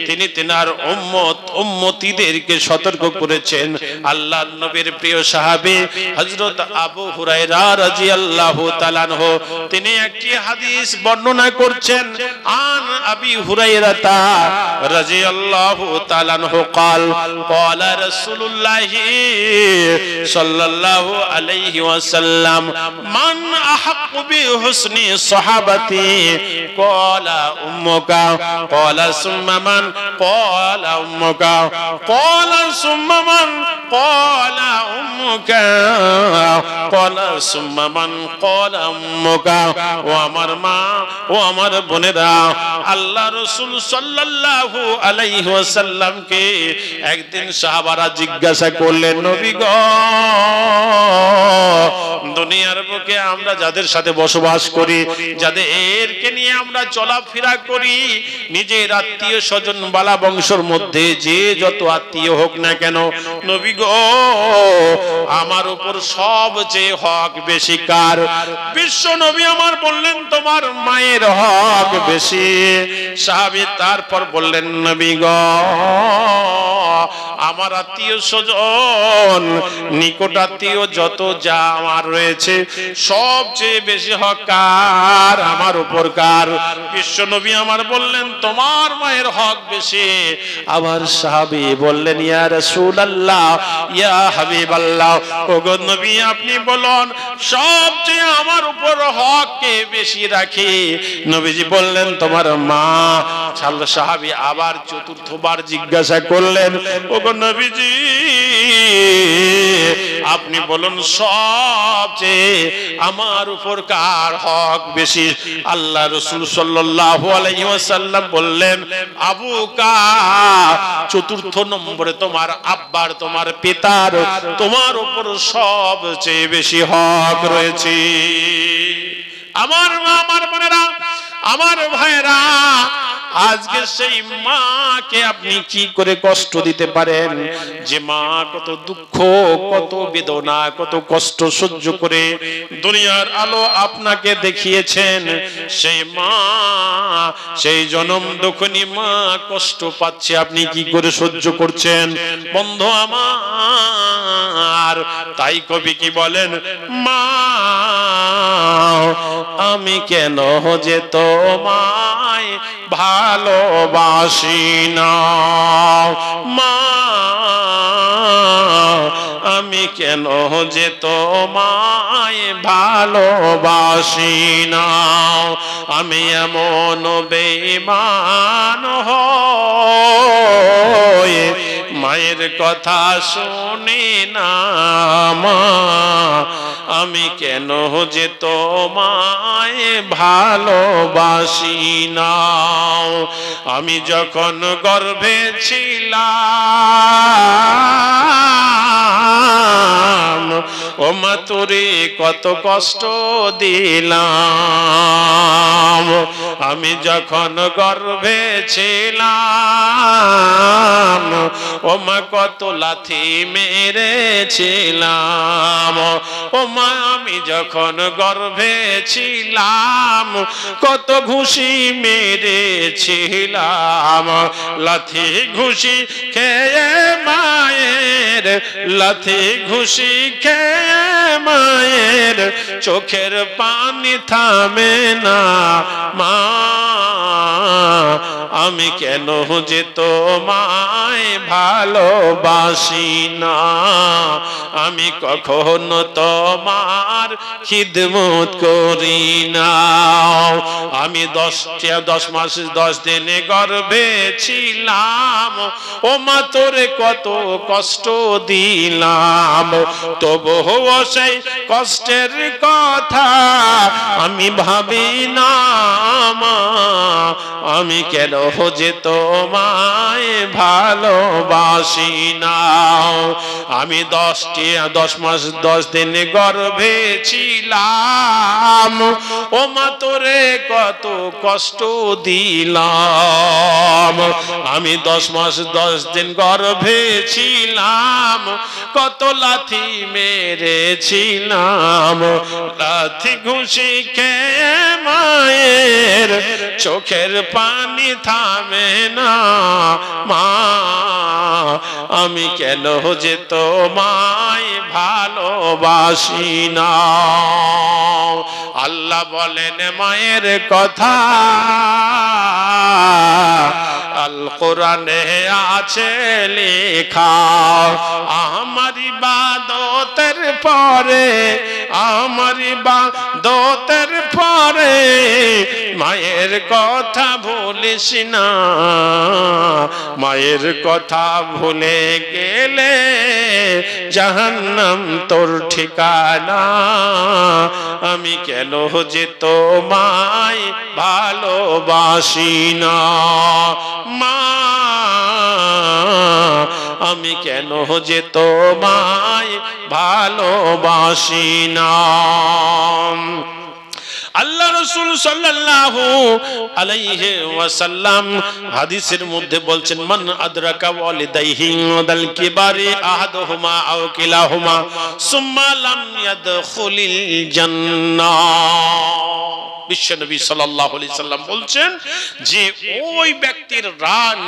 Speaker 1: তিনি তেনার উম্মতীদেরকে সতর্ক করেছেন। আল্লাহর নবীর প্রিয় সাহাবী হযরত আবু হুরায়রা রাদিয়াল্লাহু তাআলা আনহু তিনি একটি হাদিস বর্ণনা করছেন। আন আবি হুরায়রা রাদিয়াল্লাহু তাআলা আনহু قال قال رسول الله صلى الله عليه وسلم من احق بحسن صحابتي قال امك قال ثم من قال امك قال ثم من قال امك قال ثم من قال امك। ও আমার মা, ও আমার বোনেরা, আল্লাহ রাসূল সাল্লাল্লাহু আলাইহি ওয়াসাল্লামকে একদিন সাহাবারা জিজ্ঞাসা করলেন, নবী গো দুনিয়ার বুকে আমরা যাদের সাথে বসবাস করি, যাদেরকে নিয়ে আমরা চলাফেরা করি, নিজের আত্মীয় স্বজন বালা বংশের মধ্যে যে যত আত্মীয় হোক না কেন, নবী গো আমার উপর সবচেয়ে হক বেশি কার? বিশ্ব নবী আমার বললেন তোমার মায়ের হক বেশি। সাহাবী তারপর বললেন, নবী গো আমার আত্মীয় স্বজন নিকট আত্মীয় যত যা আমার রয়েছে সবচেয়ে বেশি হক কার? আমার উপর কার? বিশ্ব নবী আমার বললেন তোমার মায়ের হক বেশি। আবার সাহাবী বললেন ইয়া রাসূলুল্লাহ ইয়া হাবিবাল্লাহ, ওগো নবী আপনি বলুন সবচেয়ে আমার উপর হক কে বেশি রাখে? নবীজি বললেন তোমার মা। সাহাবী আবার চতুর্থবার জিজ্ঞাসা করলেন ওগো নবীজি আপনি বলুন সবচেয়ে আমার উপর কার হক বেশি? আল্লাহ রাসূল সাল্লাল্লাহু আলাইহি ওয়াসাল্লাম বললেন আবুকা। চতুর্থ নম্বরে তোমার আব্বার, তোমার পিতার তোমার উপর সবচেয়ে বেশি হক রয়েছে। আমার মা, আমার বোনেরা, আমার ভাইরা, আজকে সেই মাকে আপনি কি করে কষ্ট দিতে পারেন? যে মা কত দুঃখ, কত বেদনা, কত কষ্ট সহ্য করে দুনিয়ার আলো আপনাকে দেখিয়েছেন, সেই মা, সেই জনম দুঃখনী মা কষ্ট পাচ্ছে, আপনি কি করে সহ্য করছেন? বন্ধু আমার, তাই কবি কি বলেন, মা আমি কেন যে তোমায় ভালোবাসি না, মা আমি কেন যে তোমায় ভালোবাসি না, আমি এমন বেঈমান হয়ে মায়ের কথা শুনি না, মা আমি কেন যে তোমায় ভালোবাসি না। আমি যখন গর্ভে ছিলাম ও মা তোরে কত কষ্ট দিলাম, আমি যখন গর্ভে ছিলাম ও মা কত লাথি মেরেছিলাম, ও মা আমি যখন গর্ভে ছিলাম কত ঘুষি মেরেছিলাম, লাথি ঘুষি খেয়ে মায়ের, লাথি ঘুষি খেয়ে মায়ের চোখের পানি থামে না, মা আমি কেন যে তোমায় ভালোবাসি না, আমি কখনো তোমার খিদমত করি না। আমি 10 মাস 10 দিনে গর্ভে ছিলাম ও মা তোরে কত কষ্ট দিলাম, তবুও সেই কষ্টের কথা আমি ভাবি না, মা আমি কেন যে তোমায় ভালোবাসি না। আমি 10 মাস 10 দিন গর্ভে ছিলাম ও মা তোরে কত কষ্ট দিলাম, আমি 10 মাস 10 দিন গর্ভে ছিলাম কত লাথি মেরেছিলাম, লাথি ঘুষি খেয়ে মায়ের চোখের পানি থামে না, মা আমি কেন যে তোমায় ভালোবাসি না। আল্লাহ বলেন মায়ের কথা আল কোরআনে আছে লেখা, আমার ইবাদতের পরে, আমার ইবাদতের পরে মায়ের কথা ভুলিস না, মায়ের কথা ভুলে গেলে জাহান্নাম তোর ঠিকানা, আমি কেন যে তোমায় ভালোবাসি না, মা আমি কেন যে তোমায় ভালোবাসি না। আল্লাহ রাসূল সাল্লাল্লাহু আলাইহি ওয়াসাল্লাম হাদিসের মধ্যে বলছেন মান আদরাকা ওয়ালিদাইহি ওয়াদাল কিবারি আহাদুহুমা আও কিলাহুমা সুম্মা লাম ইয়াদখুলিল জান্নাহ। বিশ্বনবী সাল্লাল্লাহু আলাইহি সাল্লাম বলছেন যে ওই ব্যক্তির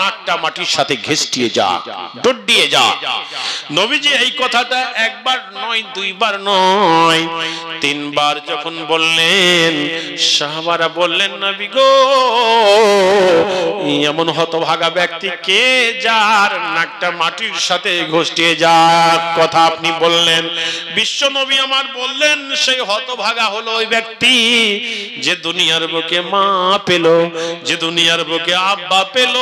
Speaker 1: নাকটা মাটির সাথে ঘেঁষটিয়ে যা, ডডিয়ে যা। নবীজি এই কথাটা একবার নয়, দুইবার নয়, তিনবার যখন বললেন, সাহাবারা বললেন, নবী গো, এমন হতভাগা ব্যক্তি কে যার নাকটা মাটির সাথে ঘষটিয়ে যা কথা আপনি বললেন? বিশ্ব নবী আমার বললেন, সেই হতভাগা হলো ওই ব্যক্তি যে দুনিয়ার বুকে মা পেল, যে দুনিয়ার বুকে আব্বা পেল,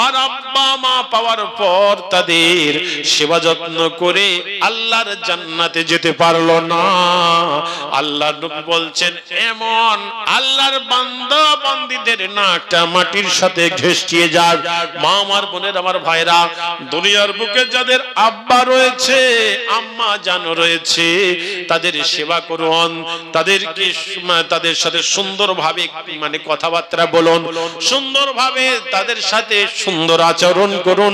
Speaker 1: আর আব্বা মা পাওয়ার পর তাদের সেবা যত্ন করে আল্লাহর জান্নাতে যেতে পারলো না। আল্লাহ নবী বলছেন, এমন আল্লাহর বান্দা বান্দীদের নাকটা মাটির সাথে ঘেঁষটিয়ে যাক। মা আমার বোনের আমার ভাইরা, দুনিয়ার বুকে যাদের আব্বা রয়েছে, আম্মা জানো রয়েছে, তাদের সেবা করুন, তাদেরকে তাদের সাথে সুন্দরভাবে মানে কথাবার্তা বলুন, সুন্দরভাবে তাদের সাথে সুন্দর আচরণ করুন।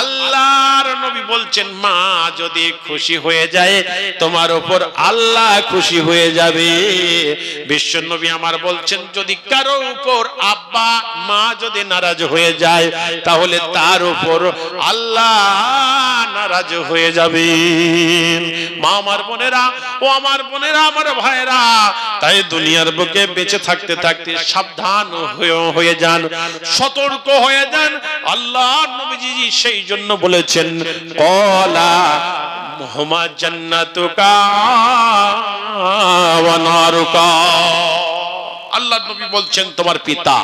Speaker 1: আল্লাহর নবী বলছেন, মা যদি খুশি হয়ে যায় তোমার উপর আল্লাহ খুশি হয়ে যাবে। বিশ্ব নবী আমার বলছেন, যদি কারো উপর আব্বা মা যদি নারাজ হয়ে যায় তাহলে তার উপর আল্লাহ নারাজ হয়ে যাবে। মা আমার বোনেরা, ও আমার বোনেরা, আমার ভাইরা, তাই দুনিয়ার বুকে বেঁচে থাকতে থাকতে সাবধান হয়ে যান, সতর্ক হয়ে যান। আল্লাহ নবীজি সেই জন্য বলেছেন, কলা হুমা জান্নাতুকা ওয়া নারুকা। আল্লাহ নবী বলছেন, তোমার পিতা,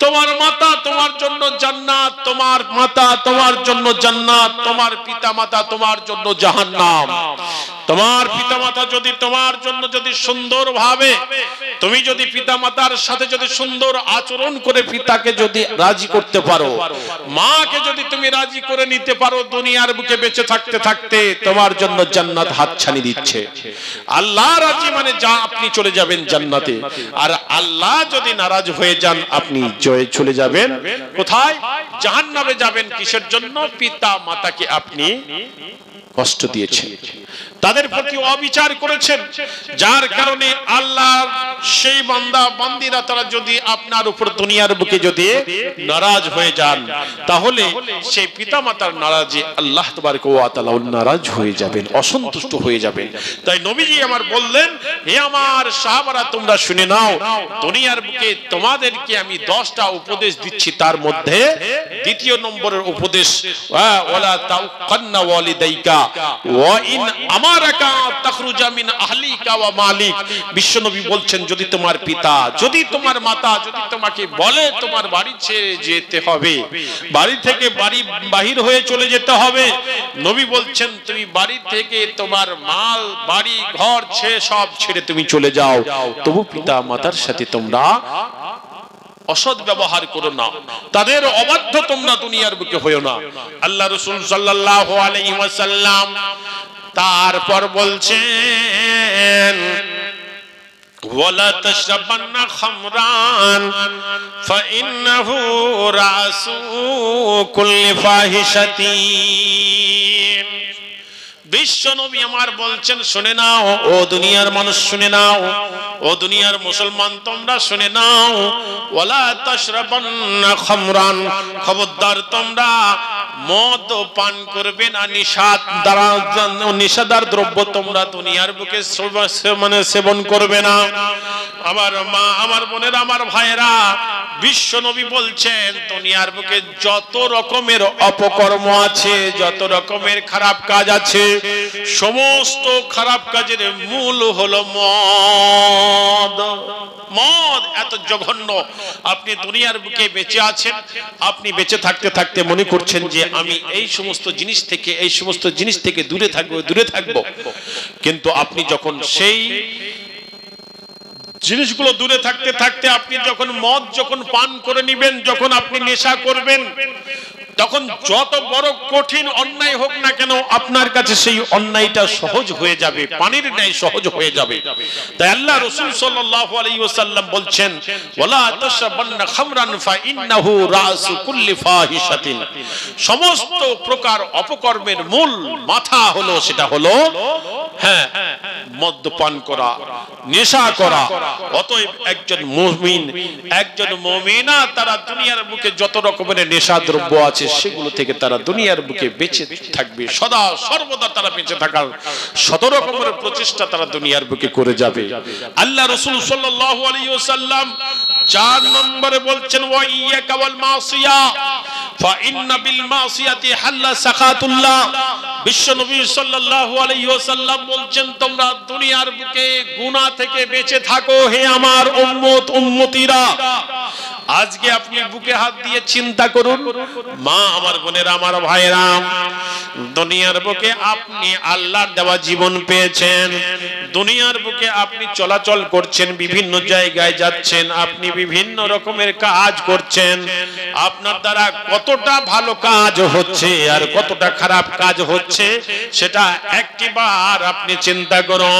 Speaker 1: তোমার মাতা তোমার জন্য জান্নাত, তোমার মাতা তোমার জন্য জান্নাত, তোমার পিতা মাতা তোমার জন্য জাহান্নাম। তোমার পিতা মাতা যদি তোমার জন্য যদি সুন্দরভাবে তুমি যদি পিতা মাতার সাথে যদি সুন্দর আচরণ করে পিতাকে যদি রাজি করতে পারো, মাকে যদি তুমি রাজি করে নিতে পারো, দুনিয়ার বুকে বেঁচে থাকতে থাকতে তোমার জন্য জান্নাত হাতছানি দিচ্ছে। আল্লাহ রাজি মানে যা আপনি চলে যাবেন জান্নাতে, আর আল্লাহ যদি নারাজ হয়ে যান আপনি চলে যাবেন কোথায়? জাহান্নামে যাবেন। কিসের জন্য? পিতা মাতাকে আপনি কষ্ট দিয়েছেন, তাদের প্রতি অবিচার করেছেন, যার কারণে আল্লাহ সেই বান্দা বান্দিরা তারা যদি আপনার উপর দুনিয়ার বুকে যদি নারাজ হয়ে যান, তাহলে সেই পিতামাতার নারাজে আল্লাহ তাবারক ওয়া তাআলা নারাজ হয়ে যাবেন, অসন্তুষ্ট হয়ে যাবেন। তাই নবীজি আমার বললেন, হে আমার সাহাবারা, তোমরা শুনে নাও, দুনিয়ার বুকে তোমাদেরকে আমি 10টা উপদেশ দিচ্ছি, তার মধ্যে দ্বিতীয় নম্বরের উপদেশ, ওয়ালা তাউকান্না ওয়ালিদাইকা ওয়া ইন আমারাকা তাখরুজা মিন আহলিকা ওয়া মালিক। বিশ্বনবী বলছেন, যদি তোমার পিতা, যদি তোমার মাতা যদি তোমাকে বলে তোমার বাড়ি ছেড়ে যেতে হবে, বাড়ি থেকে বাড়ি বাহির হয়ে চলে যেতে হবে, নবী বলছেন তুমি বাড়ি থেকে তোমার মাল বাড়ি ঘর সব ছেড়ে তুমি চলে যাও, তবু পিতা মাতার সাথে তোমরা অসৎ ব্যবহার করো না, তাদের অবাধ্য তোমরা দুনিয়ার বুকে হইও না। আল্লাহ রাসূল সাল্লাল্লাহু আলাইহি ওয়াসাল্লাম তারপর বলছেন, ওয়ালা তাশরাবান্না খামরান ফাইন্নাহু রাসু কুল্লি ফাহিশাতিন। বিশ্ব নবী আমার বলছেন, শুনে নাও ও দুনিয়ার মানুষ, শুনে নাও ও দুনিয়ার মুসলমান, তোমরা শুনে নাও, ওয়ালা তাশরাবান্না খামরান, খবরদার তোমরা মদ পান করবে না, নিশাদার দ্রব্য তোমরা দুনিয়ার বুকে মানে সেবন করবে না। আমার মা, আমার বোনের, আমার ভাইয়েরা, বিশ্ব নবী বলছেন, দুনিয়ার বুকে যত রকমের অপকর্ম আছে, যত রকমের খারাপ কাজ আছে, সমস্ত খারাপ কাজের মূল হলো মদ। মদ এত জঘন্য। আপনি দুনিয়ার বুকে বেঁচে আছেন, আপনি বেঁচে থাকতে থাকতে মনে করছেন যে আমি এই সমস্ত জিনিস থেকে দূরে থাকবো, কিন্তু আপনি যখন সেই জিনিসগুলো দূরে থাকতে থাকতে আপনি যখন মদ যখন পান করে নিবেন, যখন আপনি নেশা করবেন, তখন যত বড় কঠিন অন্যায় হোক না কেন আপনার কাছে সেই অন্যায়টা সহজ হয়ে যাবে, পানির ন্যায় সহজ হয়ে যাবে। তাই আল্লাহ রাসূল সাল্লাল্লাহু আলাইহি ওয়াসাল্লাম বলছেন, ওয়ালা তাশরাবান্না খামরান ফাইন্নাহু রাসু কুল্লি ফাহিশাতিন। সমস্ত প্রকার অপকর্মের মূল মাথা হলো, সেটা হলো মদ্যপান করা, নেশা করা। অতএব একজন মুমিন, একজন মুমিনা তারা দুনিয়ার বুকে যত রকমের নেশা দ্রব্য আছে সেগুলো থেকে তারা দুনিয়ার বুকে বেঁচে থাকবে, সদা সর্বদা তারা বেঁচে থাকার শত রকমের প্রচেষ্টা তারা দুনিয়ার বুকে করে যাবে। আল্লাহ রাসূল সাল্লাল্লাহু আলাইহি ওয়াসাল্লাম 4 নম্বরে বলছেন ওয়া ইয়াকা ওয়াল মাসিয়া ফা ইন্না বিল মাসিয়াতি হাল্লা সাখাতুল্লাহ। বিশ্বনবী সাল্লাল্লাহু আলাইহি ওয়াসাল্লাম বলছেন তোমরা দুনিয়ার বুকে গুনাহ থেকে বেঁচে থাকো হে আমার উম্মত উম্মতিরা। আজকে আপনি বুকে হাত দিয়ে চিন্তা করুন, মা আমার বোনেরা আমার ভাইরা, দুনিয়ার বুকে আপনি আল্লাহর দেওয়া জীবন পেয়েছেন, দুনিয়ার বুকে আপনি চলাচল করছেন, বিভিন্ন জায়গায় যাচ্ছেন, আপনি বিভিন্ন রকমের কাজ করছেন। আপনার দ্বারা কতটা ভালো কাজ হচ্ছে আর কতটা খারাপ কাজ হচ্ছে সেটা একটিবার আপনি চিন্তা করুন।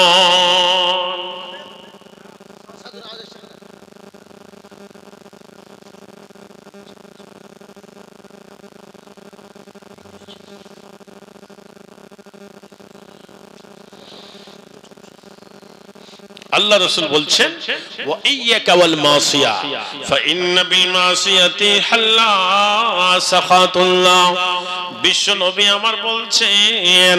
Speaker 1: আল্লাহ রাসূল বলছেন ওয়া ইয়্যাকা ওয়াল মাসিয়া ফা ইন্না বিল মাসিয়াতি হাল্লা সাখাতুল্লাহ। বিশ্ব নবী আমার বলছেন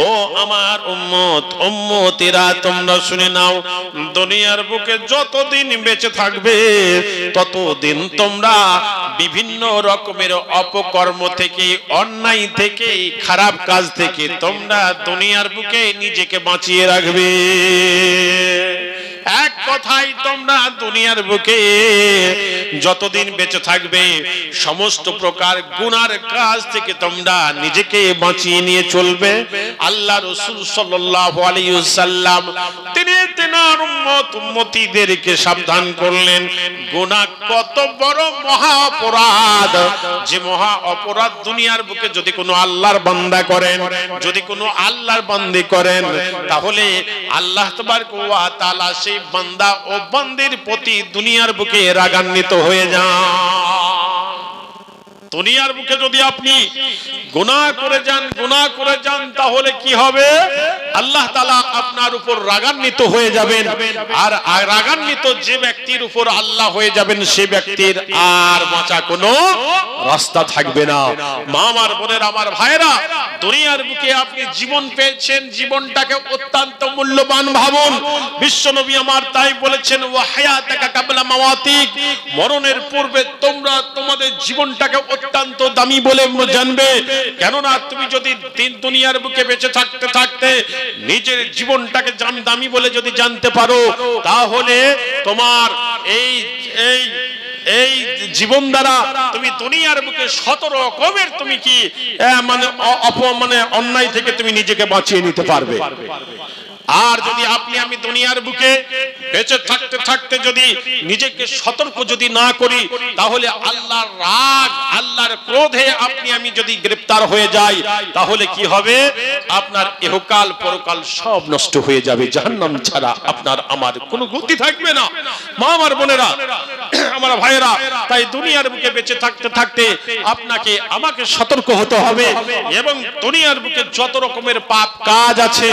Speaker 1: ও আমার উম্মত উম্মতিরা তোমরা শুনে নাও, দুনিয়ার বুকে যতদিন বেঁচে থাকবে ততদিন তোমরা বিভিন্ন রকমের অপকর্ম থেকে, অন্যায় থেকে, খারাপ কাজ থেকে তোমরা দুনিয়ার বুকে নিজেকে বাঁচিয়ে রাখবে। এক কথাই তোমরা দুনিয়ার বুকে যতদিন বেঁচে থাকবে সমস্ত প্রকার গুনার কাজ থেকে তোমরা নিজেকে বাঁচিয়ে নিয়ে চলবে। আল্লাহ রাসূল সাল্লাল্লাহু আলাইহি ওয়াসাল্লাম তিনি তেনার উম্মত উম্মতিদেরকে সাবধান করলেন গুনাহ কত বড় মহা অপরাধ, যে মহা অপরাধ দুনিয়ার বুকে যদি কোনো আল্লাহর বান্দা করেন, যদি কোনো আল্লাহর বান্দি করেন, তাহলে আল্লাহ তাবারক ওয়া তাআলা সেই বান্দা ও বান্দির প্রতি দুনিয়ার বুকে রাগান্বিত হয়ে যান। দুনিয়ার বুকে যদি আপনি গুনাহ করে যান তাহলে কি হবে? আল্লাহ তাআলা আপনার উপর রাগান্বিত হয়ে যাবেন, আর রাগান্বিত যে ব্যক্তির উপর আল্লাহ হয়ে যাবেন সে ব্যক্তির আর বাঁচা কোনো রাস্তা থাকবে না। মা আমার বোনেরা আমার ভাইরা, দুনিয়ার বুকে আপনি জীবন পেয়েছেন, জীবনটাকে অত্যন্ত মূল্যবান ভাবুন। বিশ্বনবী আমার তাই বলেছেন ওয়া হায়াতাকা কাবলা মাওয়াতিক, মরণের পূর্বে তোমরা তোমাদের জীবনটাকে অত্যন্ত দামি বলে জানবে। কেননা তুমি যদি দুনিয়ার বুকে বেঁচে থাকতে থাকতে নিজের জীবনটাকে দামি বলে যদি জানতে পারো, তাহলে তোমার এই জীবন দ্বারা তুমি দুনিয়ার বুকে 17 রকমের তুমি কি মানে অন্যায় থেকে তুমি নিজেকে বাঁচিয়ে নিতে পারবে। আর যদি আমি দুনিয়ার বুকে বেঁচে থাকতে থাকতে যদি নিজেকে সতর্ক যদি না করি, তাহলে আল্লাহর রাগ, আল্লাহর ক্রোধে আমি যদি গ্রেফতার হয়ে যাই, তাহলে কি হবে? আপনার ইহকাল পরকাল সব নষ্ট হয়ে যাবে, জাহান্নাম ছাড়া আপনার আমার কোনো গতি থাকবে না। মা আমার বোনেরা আমার ভাইয়েরা, তাই দুনিয়ার বুকে বেঁচে থাকতে থাকতে আপনাকে আমাকে সতর্ক হতে হবে, এবং দুনিয়ার বুকে যত রকমের পাপ কাজ আছে,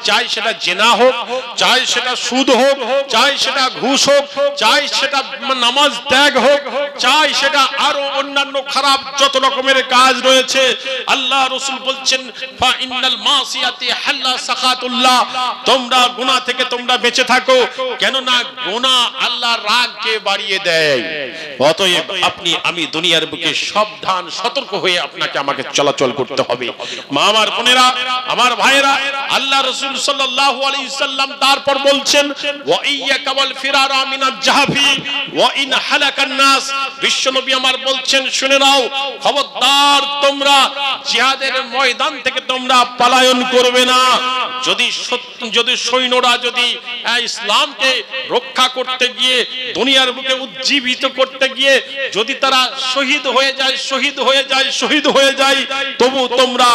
Speaker 1: চাই সেটা জেনা হোক, চাই সেটা সুদ হোক, চাই সেটা ঘুষ হোক, চাই সেটা নামাজ ত্যাগ হোক, চাই সেটা আরো অন্যান্য খারাপ যত রকমের কাজ রয়েছে, আল্লাহ রাসূল বলছেন ফা ইন্নাল মাসিয়াতি হাল্লা সাখাতুল্লাহ, তোমরা গুনাহ থেকে তোমরা বেঁচে থাকো, কেন না গুনাহ আল্লাহর রাগকে বাড়িয়ে দেয়। অতএব আমি দুনিয়ার বুকে সাবধান সতর্ক হয়ে আপনাকে আমাকে চলাচল করতে হবে। মা আমার বোনেরা আমার ভাইয়েরা, আল্লাহ রাসূল সাল্লাল্লাহু আলাইহি সাল্লাম তারপর বলছেন ওয়া ইয়্যাকা ওয়াল ফিরারা মিনাজ জাহাফি ওয়া ইন হালাকান নাস। বিশ্বনবী আমার বলছেন শুনে নাও, খবরদার তোমরা জিহাদের ময়দান থেকে তোমরা পলায়ন করবে না। যদি সৈন্যরা যদি ইসলামকে রক্ষা করতে গিয়ে দুনিয়ার বুকে উজ্জীবিত করতে গিয়ে যদি তারা শহীদ হয়ে যায়, তবু তোমরা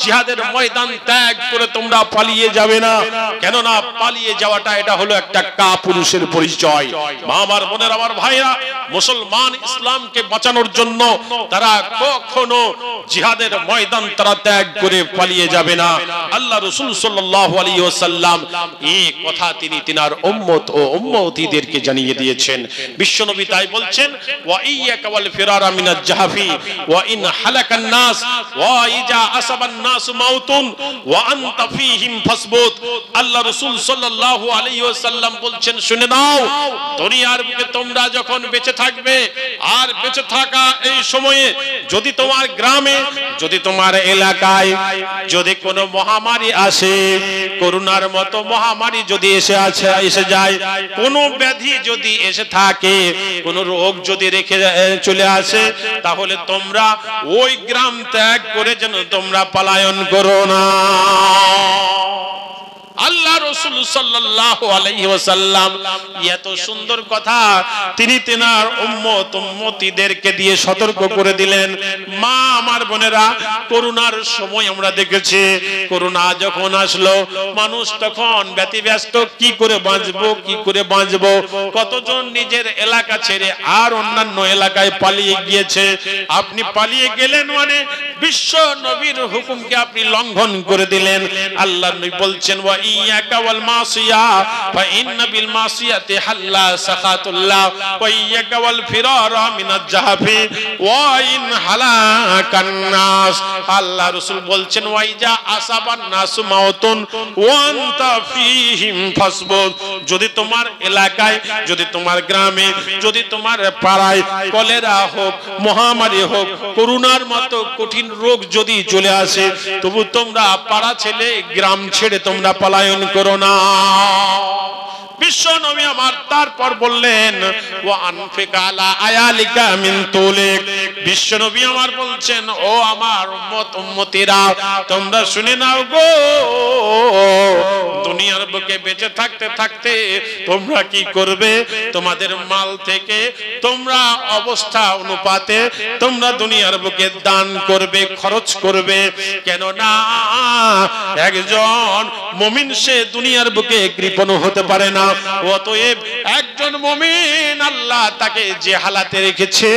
Speaker 1: জিহাদের ময়দান ত্যাগ করে তোমরা পালিয়ে যাবে না। কেননা পালিয়ে যাওয়াটা এটা হলো একটা কাপুরুষের পরিচয়। মা আমার বোনেরা আমার ভাইরা, মুসলমান ইসলামকে বাঁচানোর জন্য তারা কখনো জিহাদের ময়দান তারা ত্যাগ করে পালিয়ে যাবে না। আল্লাহ রাসূল সাল্লাল্লাহু সাল্লাল্লাহু আলাইহি ওয়াসাল্লাম এই কথা তিনি তিনার উম্মত ও উম্মতীদেরকে জানিয়ে দিয়েছেন। বিশ্বনবী তাই বলছেন, ওয়া ইয়্যাকা ওয়াল ফিরারা মিনাজ জাহফি ওয়া ইন হালাকান নাস ওয়া ইজা আসাবান নাস মাউতুন ওয়া আনতা ফীহিম ফাসবুত। আল্লাহ রাসূল সাল্লাল্লাহু আলাইহি ওয়াসাল্লাম বলছেন, শুনে নাও, দুনিয়ার বুকে তোমরা যখন বেঁচে থাকবে, আর বেঁচে থাকা এই সময়ে যদি তোমার গ্রামে, যদি তোমার এলাকায় যদি কোনো মহামারী আসে, করোনার মতো মহামারী যদি এসে যায়, কোনো ব্যাধি যদি এসে থাকে, কোনো রোগ যদি রেখে চলে আসে, তাহলে তোমরা ওই গ্রাম ত্যাগ করে যেন তোমরা পলায়ন করো না। আল্লাহ রাসূল সাল্লাল্লাহু আলাইহি ওয়াসাল্লাম এত সুন্দর কথা তিনি তেনার উম্মতীদেরকে দিয়ে সতর্ক করে দিলেন। মা আমার বোনেরা, করোনার সময় আমরা দেখেছি, করোনা যখন আসলো মানুষ তখন ব্যতিব্যস্ত, কি করে বাঁচবো, কি করে বাঁচবো। কতজন নিজের এলাকা ছেড়ে আর অন্যান্য এলাকায় পালিয়ে গিয়েছে। আপনি পালিয়ে গেলেন মানে বিশ্ব নবীর হুকুমকে আপনি লঙ্ঘন করে দিলেন। আল্লাহ নবী বলছেন, ওয়া ইয়্যাকা ওয়াল মাসিয়া ফা ইন্না বিল মাসিয়াতি হাল্লা সাখাতুল্লাহ ওয়া ইয়্যাকা ওয়াল ফিরারা মিনাজ জাহফি ওয়া ইন হালাকান নাস। আল্লাহ রাসূল বলছেন, ওয়া ইজা আসাবান নাস মাউতুন ওয়া আনতা ফীহিম ফাসবুত। যদি তোমার এলাকায়, যদি তোমার গ্রামে, যদি তোমার পাড়ায় কলেরা হোক, মহামারী হোক, করোনার মতো কঠিন রোগ যদি চলে আসে, তবু তোমরা পাড়া ছেড়ে, গ্রাম ছেড়ে তোমরা পলায়ন করো না। বিশ্ব নবী আমার তারপর বললেন, ওয়া আনফিক আলা আয়ালিকা মিন তুলিক। বিশ্ব নবী আমার বলছেন, ও আমার উম্মতীরা, তোমরা শুনে নাও গো, দুনিয়ার বুকে বেঁচে থাকতে থাকতে তোমরা কি করবে, তোমাদের মাল থেকে তোমরা অবস্থা অনুপাতে তোমরা দুনিয়ার বুকে দান করবে, খরচ করবে। কেন না একজন মুমিন সে দুনিয়ার বুকে কৃপণ হতে পারে না। অতএব একজন মুমিন আল্লাহ তাকে যে হালাতে রেখেছে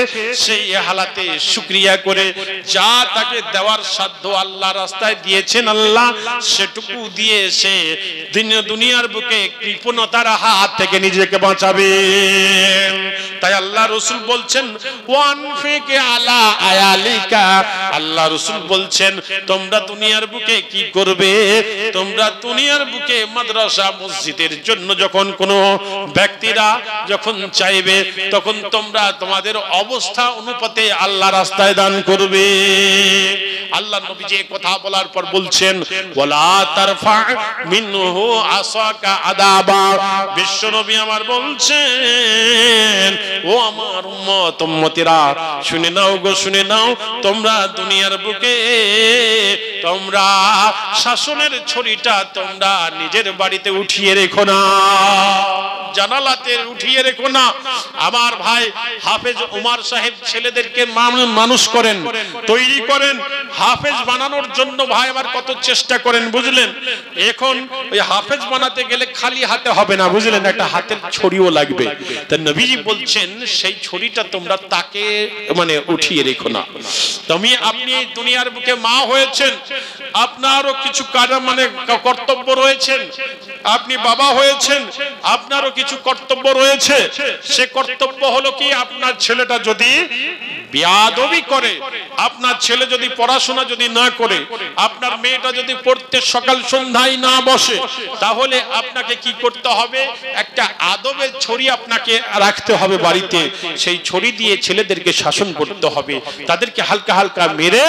Speaker 1: সেই হালাতে শুকরিয়া করে যা তাকে দেওয়ার সাধ্য আল্লাহ রাস্তায় দিয়েছেন আল্লাহ, সেটুকু দিয়ে সে দুনিয়ার বুকে কৃপণতার হাত থেকে নিজেকে বাঁচাবে। তাই আল্লাহ রাসূল বলছেন, ওয়ানফিক আলা আয়ালিকা। আল্লাহ রাসূল বলছেন, তোমরা দুনিয়ার বুকে কি করবে, তোমরা দুনিয়ার বুকে মাদ্রাসা মসজিদের জন্য যখন কোনো ব্যক্তিরা যখন চাইবে, তখন তোমরা তোমাদের অবস্থা অনুপাতে আল্লাহ রাস্তায় দান করবে। আল্লাহ নবী যে কথা বলার পর বলছেন, ওয়ালা তারফা মিনহু আসাকা আদাবা। বিশ্ব নবী আমার বলছেন, ও আমার উম্মতীরা, শুনে নাও গো, শুনে নাও, তোমরা দুনিয়ার বুকে তোমরা শাসনের ছড়িটা তোমরা নিজের বাড়িতে উঠিয়ে রেখো না, জানালাতে উঠিয়ে রেখো না। আমার ভাই হাফেজ উমর সাহেব ছেলেদেরকে মানুষ করেন, তৈরি করেন, হাফেজ বানানোর জন্য ভাই আমার কত চেষ্টা করেন, বুঝলেন। এখন ওই হাফেজ বানাতে গেলে খালি হাতে হবে না, বুঝলেন, একটা হাতের ছড়িও লাগবে। তা নবীজি বলছেন, সেই ছড়িটা তোমরা তাকে মানে উঠিয়ে রেখো না। তুমি আপনি দুনিয়ার বুকে মা হয়েছেন, আপনারও কিছু মানে কর্তব্য রয়েছেন। আপনি বাবা হয়েছেন, আপনারও কিছু কর্তব্য রয়েছে। সে কর্তব্য হলো কি, আপনার ছেলেটা যদি বেয়াদবি করে, আপনার ছেলে যদি পড়াশোনা যদি না করে, আপনার মেয়েটা যদি পড়তে সকাল সন্ধ্যায় না বসে, তাহলে আপনাকে কি করতে হবে, একটা আদবের ছড়ি আপনাকে রাখতে হবে বাড়িতে। সেই ছড়ি দিয়ে ছেলেদেরকে শাসন করতে হবে, তাদেরকে হালকা হালকা মেরে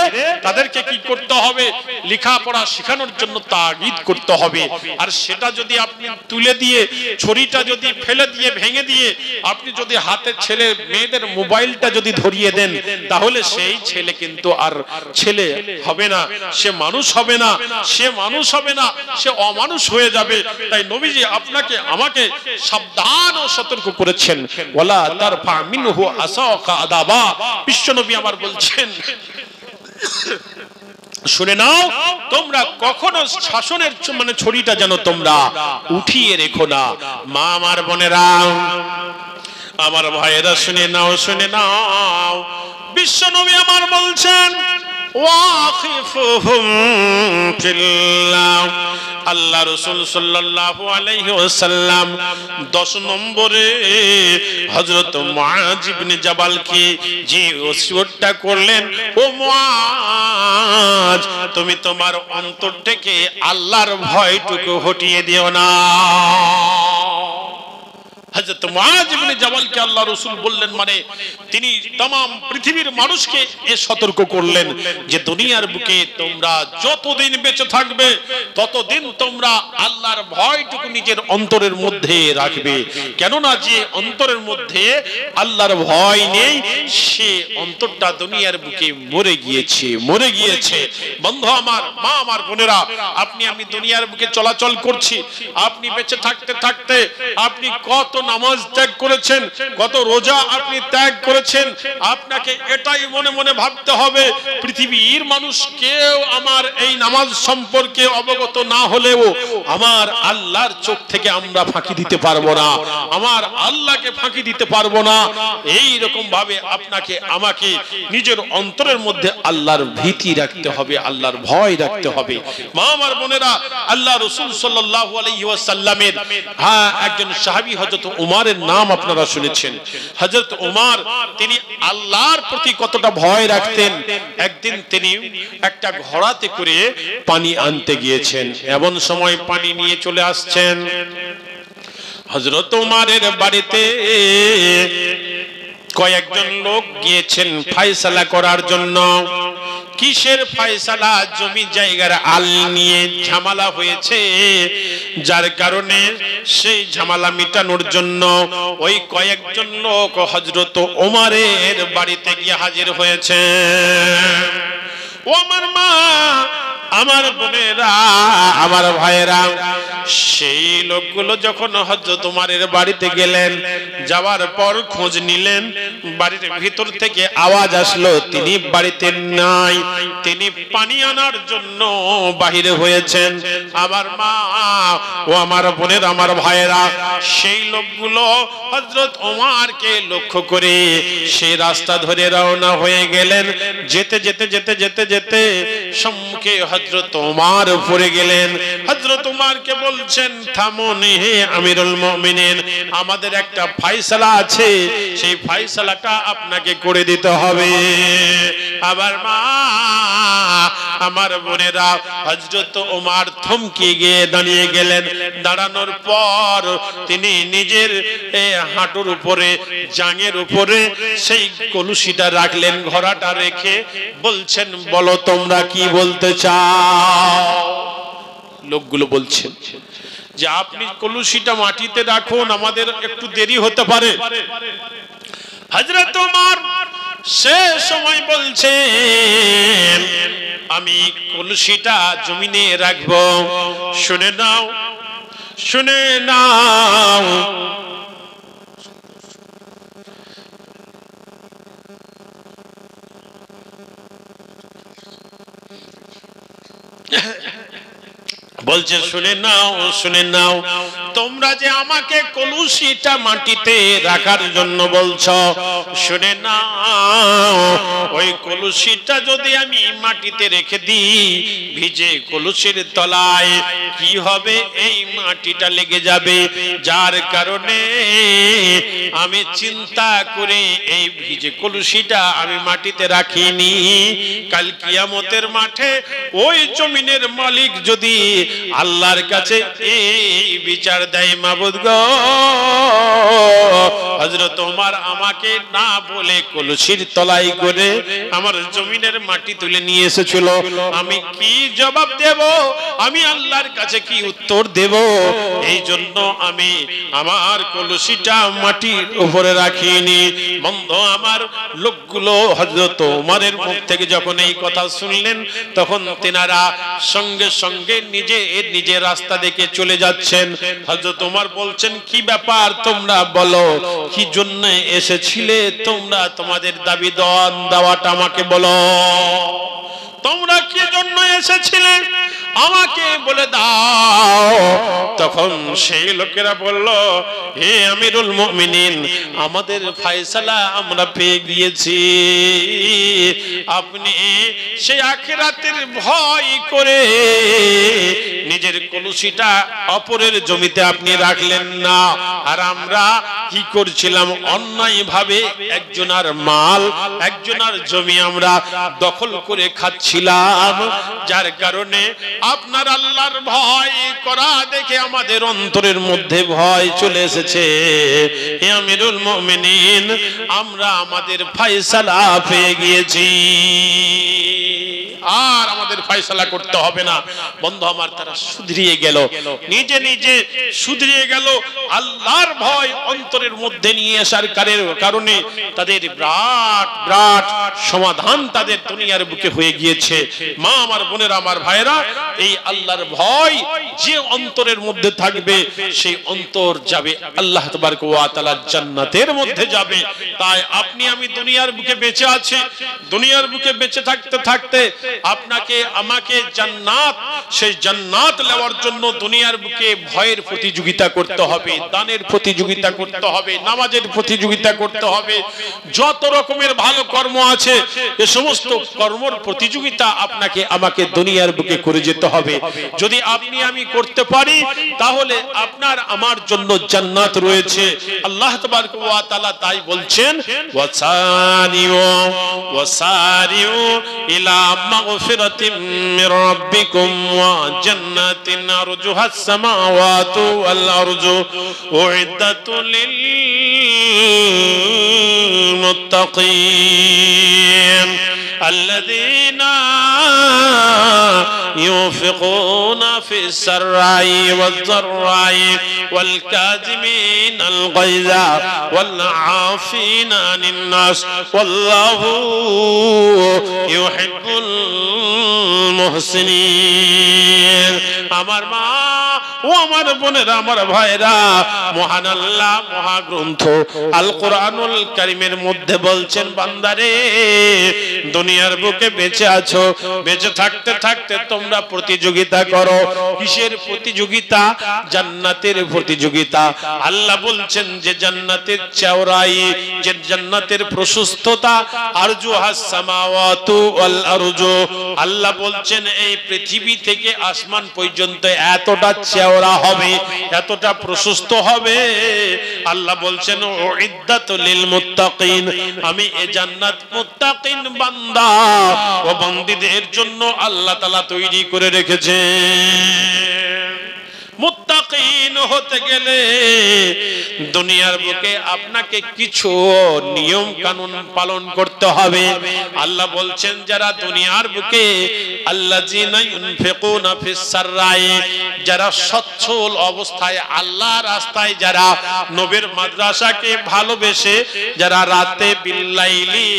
Speaker 1: তাদেরকে কি করতে হবে, লেখাপড়া শেখানোর জন্য তাগিদ করতে হবে। আর সেটা যদি আপনি তুলে দিয়ে, ছড়িটা যদি ফেলে দিয়ে, ভেঙে দিয়ে আপনি যদি হাতে ছেলে মেয়েদের মোবাইলটা যদি ধরিয়ে দেন, তাহলে সেই ছেলে কিন্তু আর ছেলে হবে না, সে মানুষ হবে না, সে মানুষ হবে না, সে অমানুষ হয়ে যাবে। তাই নবীজি আপনাকে আমাকে সাবধান ও সতর্ক করেছেন, ওয়ালা তারফা মিনহু আসাকা আদাবা। বিশ্বনবী আমার বলছেন, শুনে নাও, তোমরা কখনো শাসনের মানে ছড়িটা যেন তোমরা উঠিয়ে রেখো না। মা আমার বোনেরা, আমার ভাইয়েরা, শুনে নাও, শুনে নাও, বিশ্বনবী আমার বলছেন, ওয়াখিফুহুম ফিল্লাহ। আল্লাহ রাসূল সাল্লাল্লাহু আলাইহি ওয়াসাল্লাম 10 নম্বরে হযরত মুআজ ইবনে জাবালকে যে ওসিয়তটা করলেন, ও মুআজ তুমি তোমার অন্তর থেকে আল্লাহর ভয়টুকু হটিয়ে দিও না। হযরত মুআজ ইবনে জাবালকে আল্লাহ রাসূল বললেন, মানে তিনি तमाम পৃথিবীর মানুষকে এ সতর্ক করলেন যে দুনিয়ার বুকে তোমরা যতদিন বেঁচে থাকবে ততদিন তোমরা আল্লাহর ভয়টুকু নিজের অন্তরের মধ্যে রাখবে। কেননা যে অন্তরের মধ্যে আল্লাহর ভয় নেই সে অন্তরটা দুনিয়ার বুকে মরে গিয়েছে। বন্ধু আমার, মা আমার, বোনেরা, আপনি আমি দুনিয়ার বুকে চলাচল করছি। আপনি বেঁচে থাকতে থাকতে আপনি কত নামাজ ত্যাগ করেছেন, কত রোজা আপনি ত্যাগ করেছেন। আপনাকে এটাই মনে মনে ভাবতে হবে, পৃথিবীর মানুষ কেউ আমার এই নামাজ সম্পর্কে অবগত না হলেও আমার আল্লাহর চোখ থেকে আমরা ফাঁকি দিতে পারবো না, আমার আল্লাহকে ফাঁকি দিতে পারবো না। এই রকম ভাবে আপনাকে আমাকে নিজের অন্তরের মধ্যে আল্লাহর ভীতি রাখতে হবে, আল্লাহর ভয় রাখতে হবে। মা আমার বোনেরা, আল্লাহ রাসূল সাল্লাল্লাহু আলাইহি ওয়াসাল্লামের একজন সাহাবী হযরত উমারের নাম আপনারা শুনেছেন। হযরত উমার তিনি আল্লাহর প্রতি কতটা ভয় রাখতেন। একদিন তিনি একটা ঘোড়াতে করে পানি আনতে গিয়েছেন, এমন সময় পানি নিয়ে চলে আসছেন। হযরত উমারের বাড়িতে কয়েকজন লোক গিয়েছেন ফয়সালা করার জন্য। কিসের ফয়সালা? জমি জায়গার আল নিয়ে ঝামেলা হয়েছে, যার কারণে সেই ঝামেলা মিটানোর জন্য ওই কয়েকজন লোক হযরত ওমরের বাড়িতে গিয়ে হাজির হয়েছে। ও আমার মা, আমার বোনেরা, আমার ভাইয়েরা, সেই লোকগুলো যখন হযরত ওমরের বাড়িতে গেলেন, যাওয়ার পর খোঁজ নিলেন, বাড়ির ভিতর থেকে আওয়াজ আসলো তিনি বাড়িতে নাই, তিনি পানি আনার জন্য বাহিরে হয়েছেন। আমার মা ও আমার বোনের, আমার ভাইয়েরা, সেই লোকগুলো হযরত ওমরকে লক্ষ্য করে সেই রাস্তা ধরে রওনা হয়ে গেলেন। যেতে যেতে যেতে যেতে যেতে সম্মুখে হযরত ওমর পড়ে গেলেন। হযরত ওমরকে বলছেন, থামুন হে আমিরুল মুমিনিন, আমাদের একটা ফয়সালা আছে, সেই ফয়সালাটা আপনাকে করে দিতে হবে। আবার মা, আমার বোনেরা, হযরত ওমর থমকে গিয়ে দাঁড়িয়ে গেলেন। দাঁড়ানোর পর তিনি নিজের হাঁটুর উপরে, জাঙের উপরে সেই কলসিটা রাখলেন, ঘোড়াটা রেখে বলছেন, বলো তোমরা কি বলতে চাও? লোকগুলো বলছেন যে আপনি কলসিটা মাটিতে রাখুন, আমাদের একটু দেরি হতে পারে। হযরত ওমর সে সময় বলছেন, আমি কলসিটা জমিনে রাখবো। শুনে নাও, শুনে নাও, বলছে শুনে নাও, শুনে নাও, তোমরা যে আমাকে কলসিটা মাটিতে রাখার জন্য বলছো, শুনে নাও, ওই কলসিটা যদি আমি মাটিতে রেখে দিই, ভিজে কলসির তলায় কি হবে? এই মাটিটা লেগে যাবে, যার কারণে আমি চিন্তা করে এই ভিজে কলসিটা আমি মাটিতে রাখিনি। কাল কিয়ামতের মাঠে ওই জমিনের মালিক যদি আল্লাহর কাছে এই বিচার দেয়, মাবুদ গো, হযরত ওমর আমাকে না বলে কলসির তলাই করে আমার জমিনের মাটি তুলে নিয়ে এসেছিল, আমি কি জবাব দেব? আমি আল্লাহর কাছে কি উত্তর দেব? এই জন্য আমি আমার কলসিটা মাটির উপরে রাখিনি। বন্ধু আমার, লোকগুলো হযরত ওমরের মুখ থেকে যখন এই কথা শুনলেন, তখন তেনারা সঙ্গে সঙ্গে নিজের রাস্তা দেখে চলে যাচ্ছেন। হযরত ওমর বলছেন, কি ব্যাপার তোমরা বলো, কি জন্য এসেছিলে তোমরা? তোমাদের দাবি দাওয়াটা আমাকে বলো, তোমরা কি জন্য এসেছিলে? আমাকে বলে দাও। তখন সেই লোকেরা বলল, হে আমিরুল মুমিনিন, আমাদের ফয়সালা আমরা পেয়ে গিয়েছি। আপনি সেই আখিরাতের ভয় করে নিজের কলসিটা অপরের জমিতে আপনি রাখলেন না, আর আমরা কি করছিলাম, অন্যায় ভাবে একজনের মাল, একজনের জমি আমরা দখল করে খাচ্ছিলাম। যার কারণে আপনার আল্লাহর ভয় করা দেখে আমাদের অন্তরের মধ্যে ভয় চলে এসেছে। হে আমিরুল মুমিনিন, আমরা আমাদের ফয়সালা পেয়ে গিয়েছি, আর আমাদের ফয়সালা করতে হবে না। বন্ধু আমার, তারা শুধরিয়ে গেল, নিজে নিজে শুধরিয়ে গেল। আল্লাহর ভয় অন্তরের মধ্যে নিয়ে আসার কারণে তাদের বিরাট বিরাট সমাধান তাদের দুনিয়ার বুকে হয়ে গিয়েছে। মা আমার, বোনেরা আমার, ভাইরা, এই আল্লাহর ভয় যে অন্তরের মধ্যে থাকবে, সেই অন্তর যাবে আল্লাহ তাবারক ওয়া তাআলার জান্নাতের মধ্যে যাবে। তাই আপনি আমি দুনিয়ার বুকে বেঁচে আছি, দুনিয়ার বুকে বেঁচে থাকতে থাকতে আপনাকে আমাকে জান্নাত, সেই জান্নাত নেওয়ার জন্য দুনিয়ার বুকে ভয়ের প্রতিযোগিতা করতে হবে, দানের প্রতিযোগিতা করতে হবে, নামাজের প্রতিযোগিতা করতে হবে। যত রকমের ভালো কর্ম আছে, এই সমস্ত কর্মের প্রতিযোগিতা আপনাকে আমাকে দুনিয়ার বুকে করে যেতে হবে। যদি আপনি আমি করতে পারি, তাহলে আপনার আমার জন্য জান্নাত রয়েছে। আল্লাহ তাবারক ওয়া তাআলা তাই বলছেন, ওয়াসারিউ ওয়াসারিউ ইলা মাগফিরাতিম মির রাব্বিকুম ওয়া জান্নাতিন আরজুহাস সামাওয়াতু ওয়াল আরজু উইদ্দাতু লিল মুত্তাকিন আল্লাযীনা ينفقون في السراء والضراء والكاظمين الغيظ والعافين عن الناس والله يحب المحسنين। আমার মা ও আমার বোনেরা, আমার ভাইরা, মহান আল্লাহ মহাগ্রন্থ আল কোরআনুল কারীমের মধ্যে বলছেন, বান্দারে, দুনিয়ার বুকে বেঁচে আছো, বেঁচে থাকতে থাকতে তোমরা প্রতিযোগিতা করো। কিসের প্রতিযোগিতা? জান্নাতের প্রতিযোগিতা। আল্লাহ বলছেন যে জান্নাতের চওড়াই, যে জান্নাতের প্রশস্ততা, আরজুহাস সামাওয়াতু ওয়াল আরজু, আল্লাহ বলছেন এই পৃথিবী থেকে আসমান পর্যন্ত এতটা চওড়া হবে, এতটা প্রশস্ত হবে। আল্লাহ বলছেন উইদ্দাতুল লিল মুত্তাকিন, আমি এই জান্নাত মুত্তাকিন বান্দা ও বান্দীদের জন্য আল্লাহ তাআলা তৈরি করে রেখেছে। মুত্তাকিন হতে গেলে দুনিয়ার বুকে আপনাকে কিছু নিয়ম কানুন পালন করতে হবে। আল্লাহ বলছেন, যারা দুনিয়ার বুকে আল্লাযীনা ইউনফিকুনা ফিস সাররাই, যারা সচ্ছল অবস্থায় আল্লাহর রাস্তায়, যারা নবীর মাদ্রাসাকে ভালোবেসে, যারা রাতে বিল্লাইলি,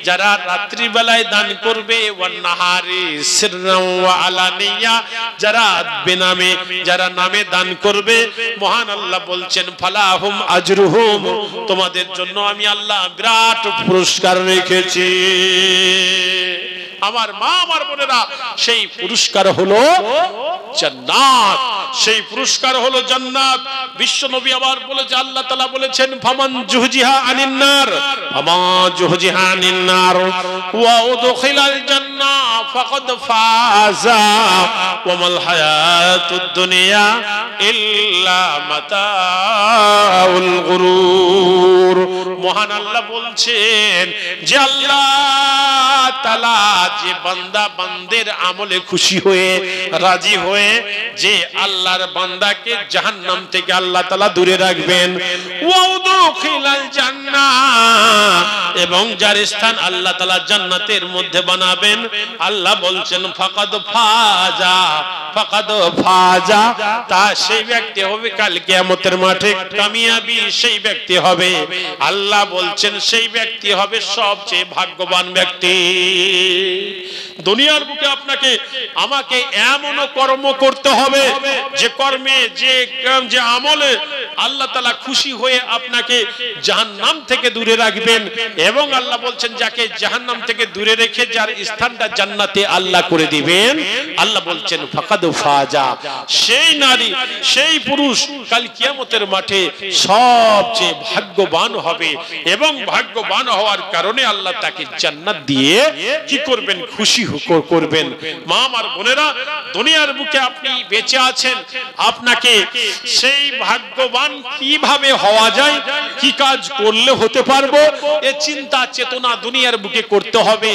Speaker 1: যারা রাত্রি বেলায় দান করবে, ওয়ান নাহারি সিররান ওয়া আলানিয়া, যারা বেনামে, যারা নামে দান করবে, মহান আল্লাহ বলছেন ফালাহুম আজরুহুম, তোমাদের জন্য আমি আল্লাহ বিরাট পুরস্কার রেখেছি। আমার মা, আমার বোনেরা, সেই পুরস্কার হলো জান্নাত, সেই পুরস্কার হলো জান্নাত। বিশ্ব নবী আবার বলেছে, আল্লাহ তাআলা বলেছেন, ফামান জুহজিহা আনিন নার, আমা জুহজিহা আনিন নার ওয়া উদখিলাল জান্নাহ ফাকাদ ফাজা ওয়া মাল হায়াতুদ দুনিয়া ইল্লা মাতাউল গুরুর। মহান আল্লাহ বলছেন যে আল্লাহ তাআলা যে বান্দা বান্দের আমলে খুশি হয়ে, রাজি হয়ে, যে আল্লাহর বান্দাকে জাহান্নাম থেকে আল্লাহ তাআলা দূরে রাখবেন, ওয়াউদখিলাল জান্নাহ, এবং যার স্থান আল্লাহ তাআলা জান্নাতের মধ্যে বানাবেন, আল্লাহ বলছেন ফাকাদ ফাজা, ফাকাদ ফাজা, তা সেই ব্যক্তি হবে কাল কিয়ামতের মাঠে কামিয়াবি, সেই ব্যক্তি হবে। আল্লাহ বলছেন সেই ব্যক্তি হবে সবচেয়ে ভাগ্যবান ব্যক্তি। দুনিয়ার বুকে আপনাকে আমাকে এমন কর্ম করতে হবে, যে কর্মে, যে আমলে আল্লাহ তাআলা খুশি হয়ে আপনাকে জাহান্নাম থেকে দূরে রাখবেন। এবং আল্লাহ বলছেন যাকে জাহান্নাম থেকে দূরে রেখে যার স্থানটা জান্নাতে আল্লাহ করে দিবেন, আল্লাহ বলছেন ফাকাদ ফাজা, সেই নারী সেই পুরুষ কাল কিয়ামতের মাঠে সবচেয়ে ভাগ্যবান হবে। এবং ভাগ্যবান হওয়ার কারণে আল্লাহ তাকে জান্নাত দিয়ে কি করবেন, খুশি করবেন। মা আমার বোনেরা, দুনিয়ার বুকে আপনি বেঁচে আছেন, আপনাকে সেই ভাগ্যবান কিভাবে হওয়া যায়, কি কাজ করলে হতে পারবো, এ চিন্তা চেতনা দুনিয়ার বুকে করতে হবে।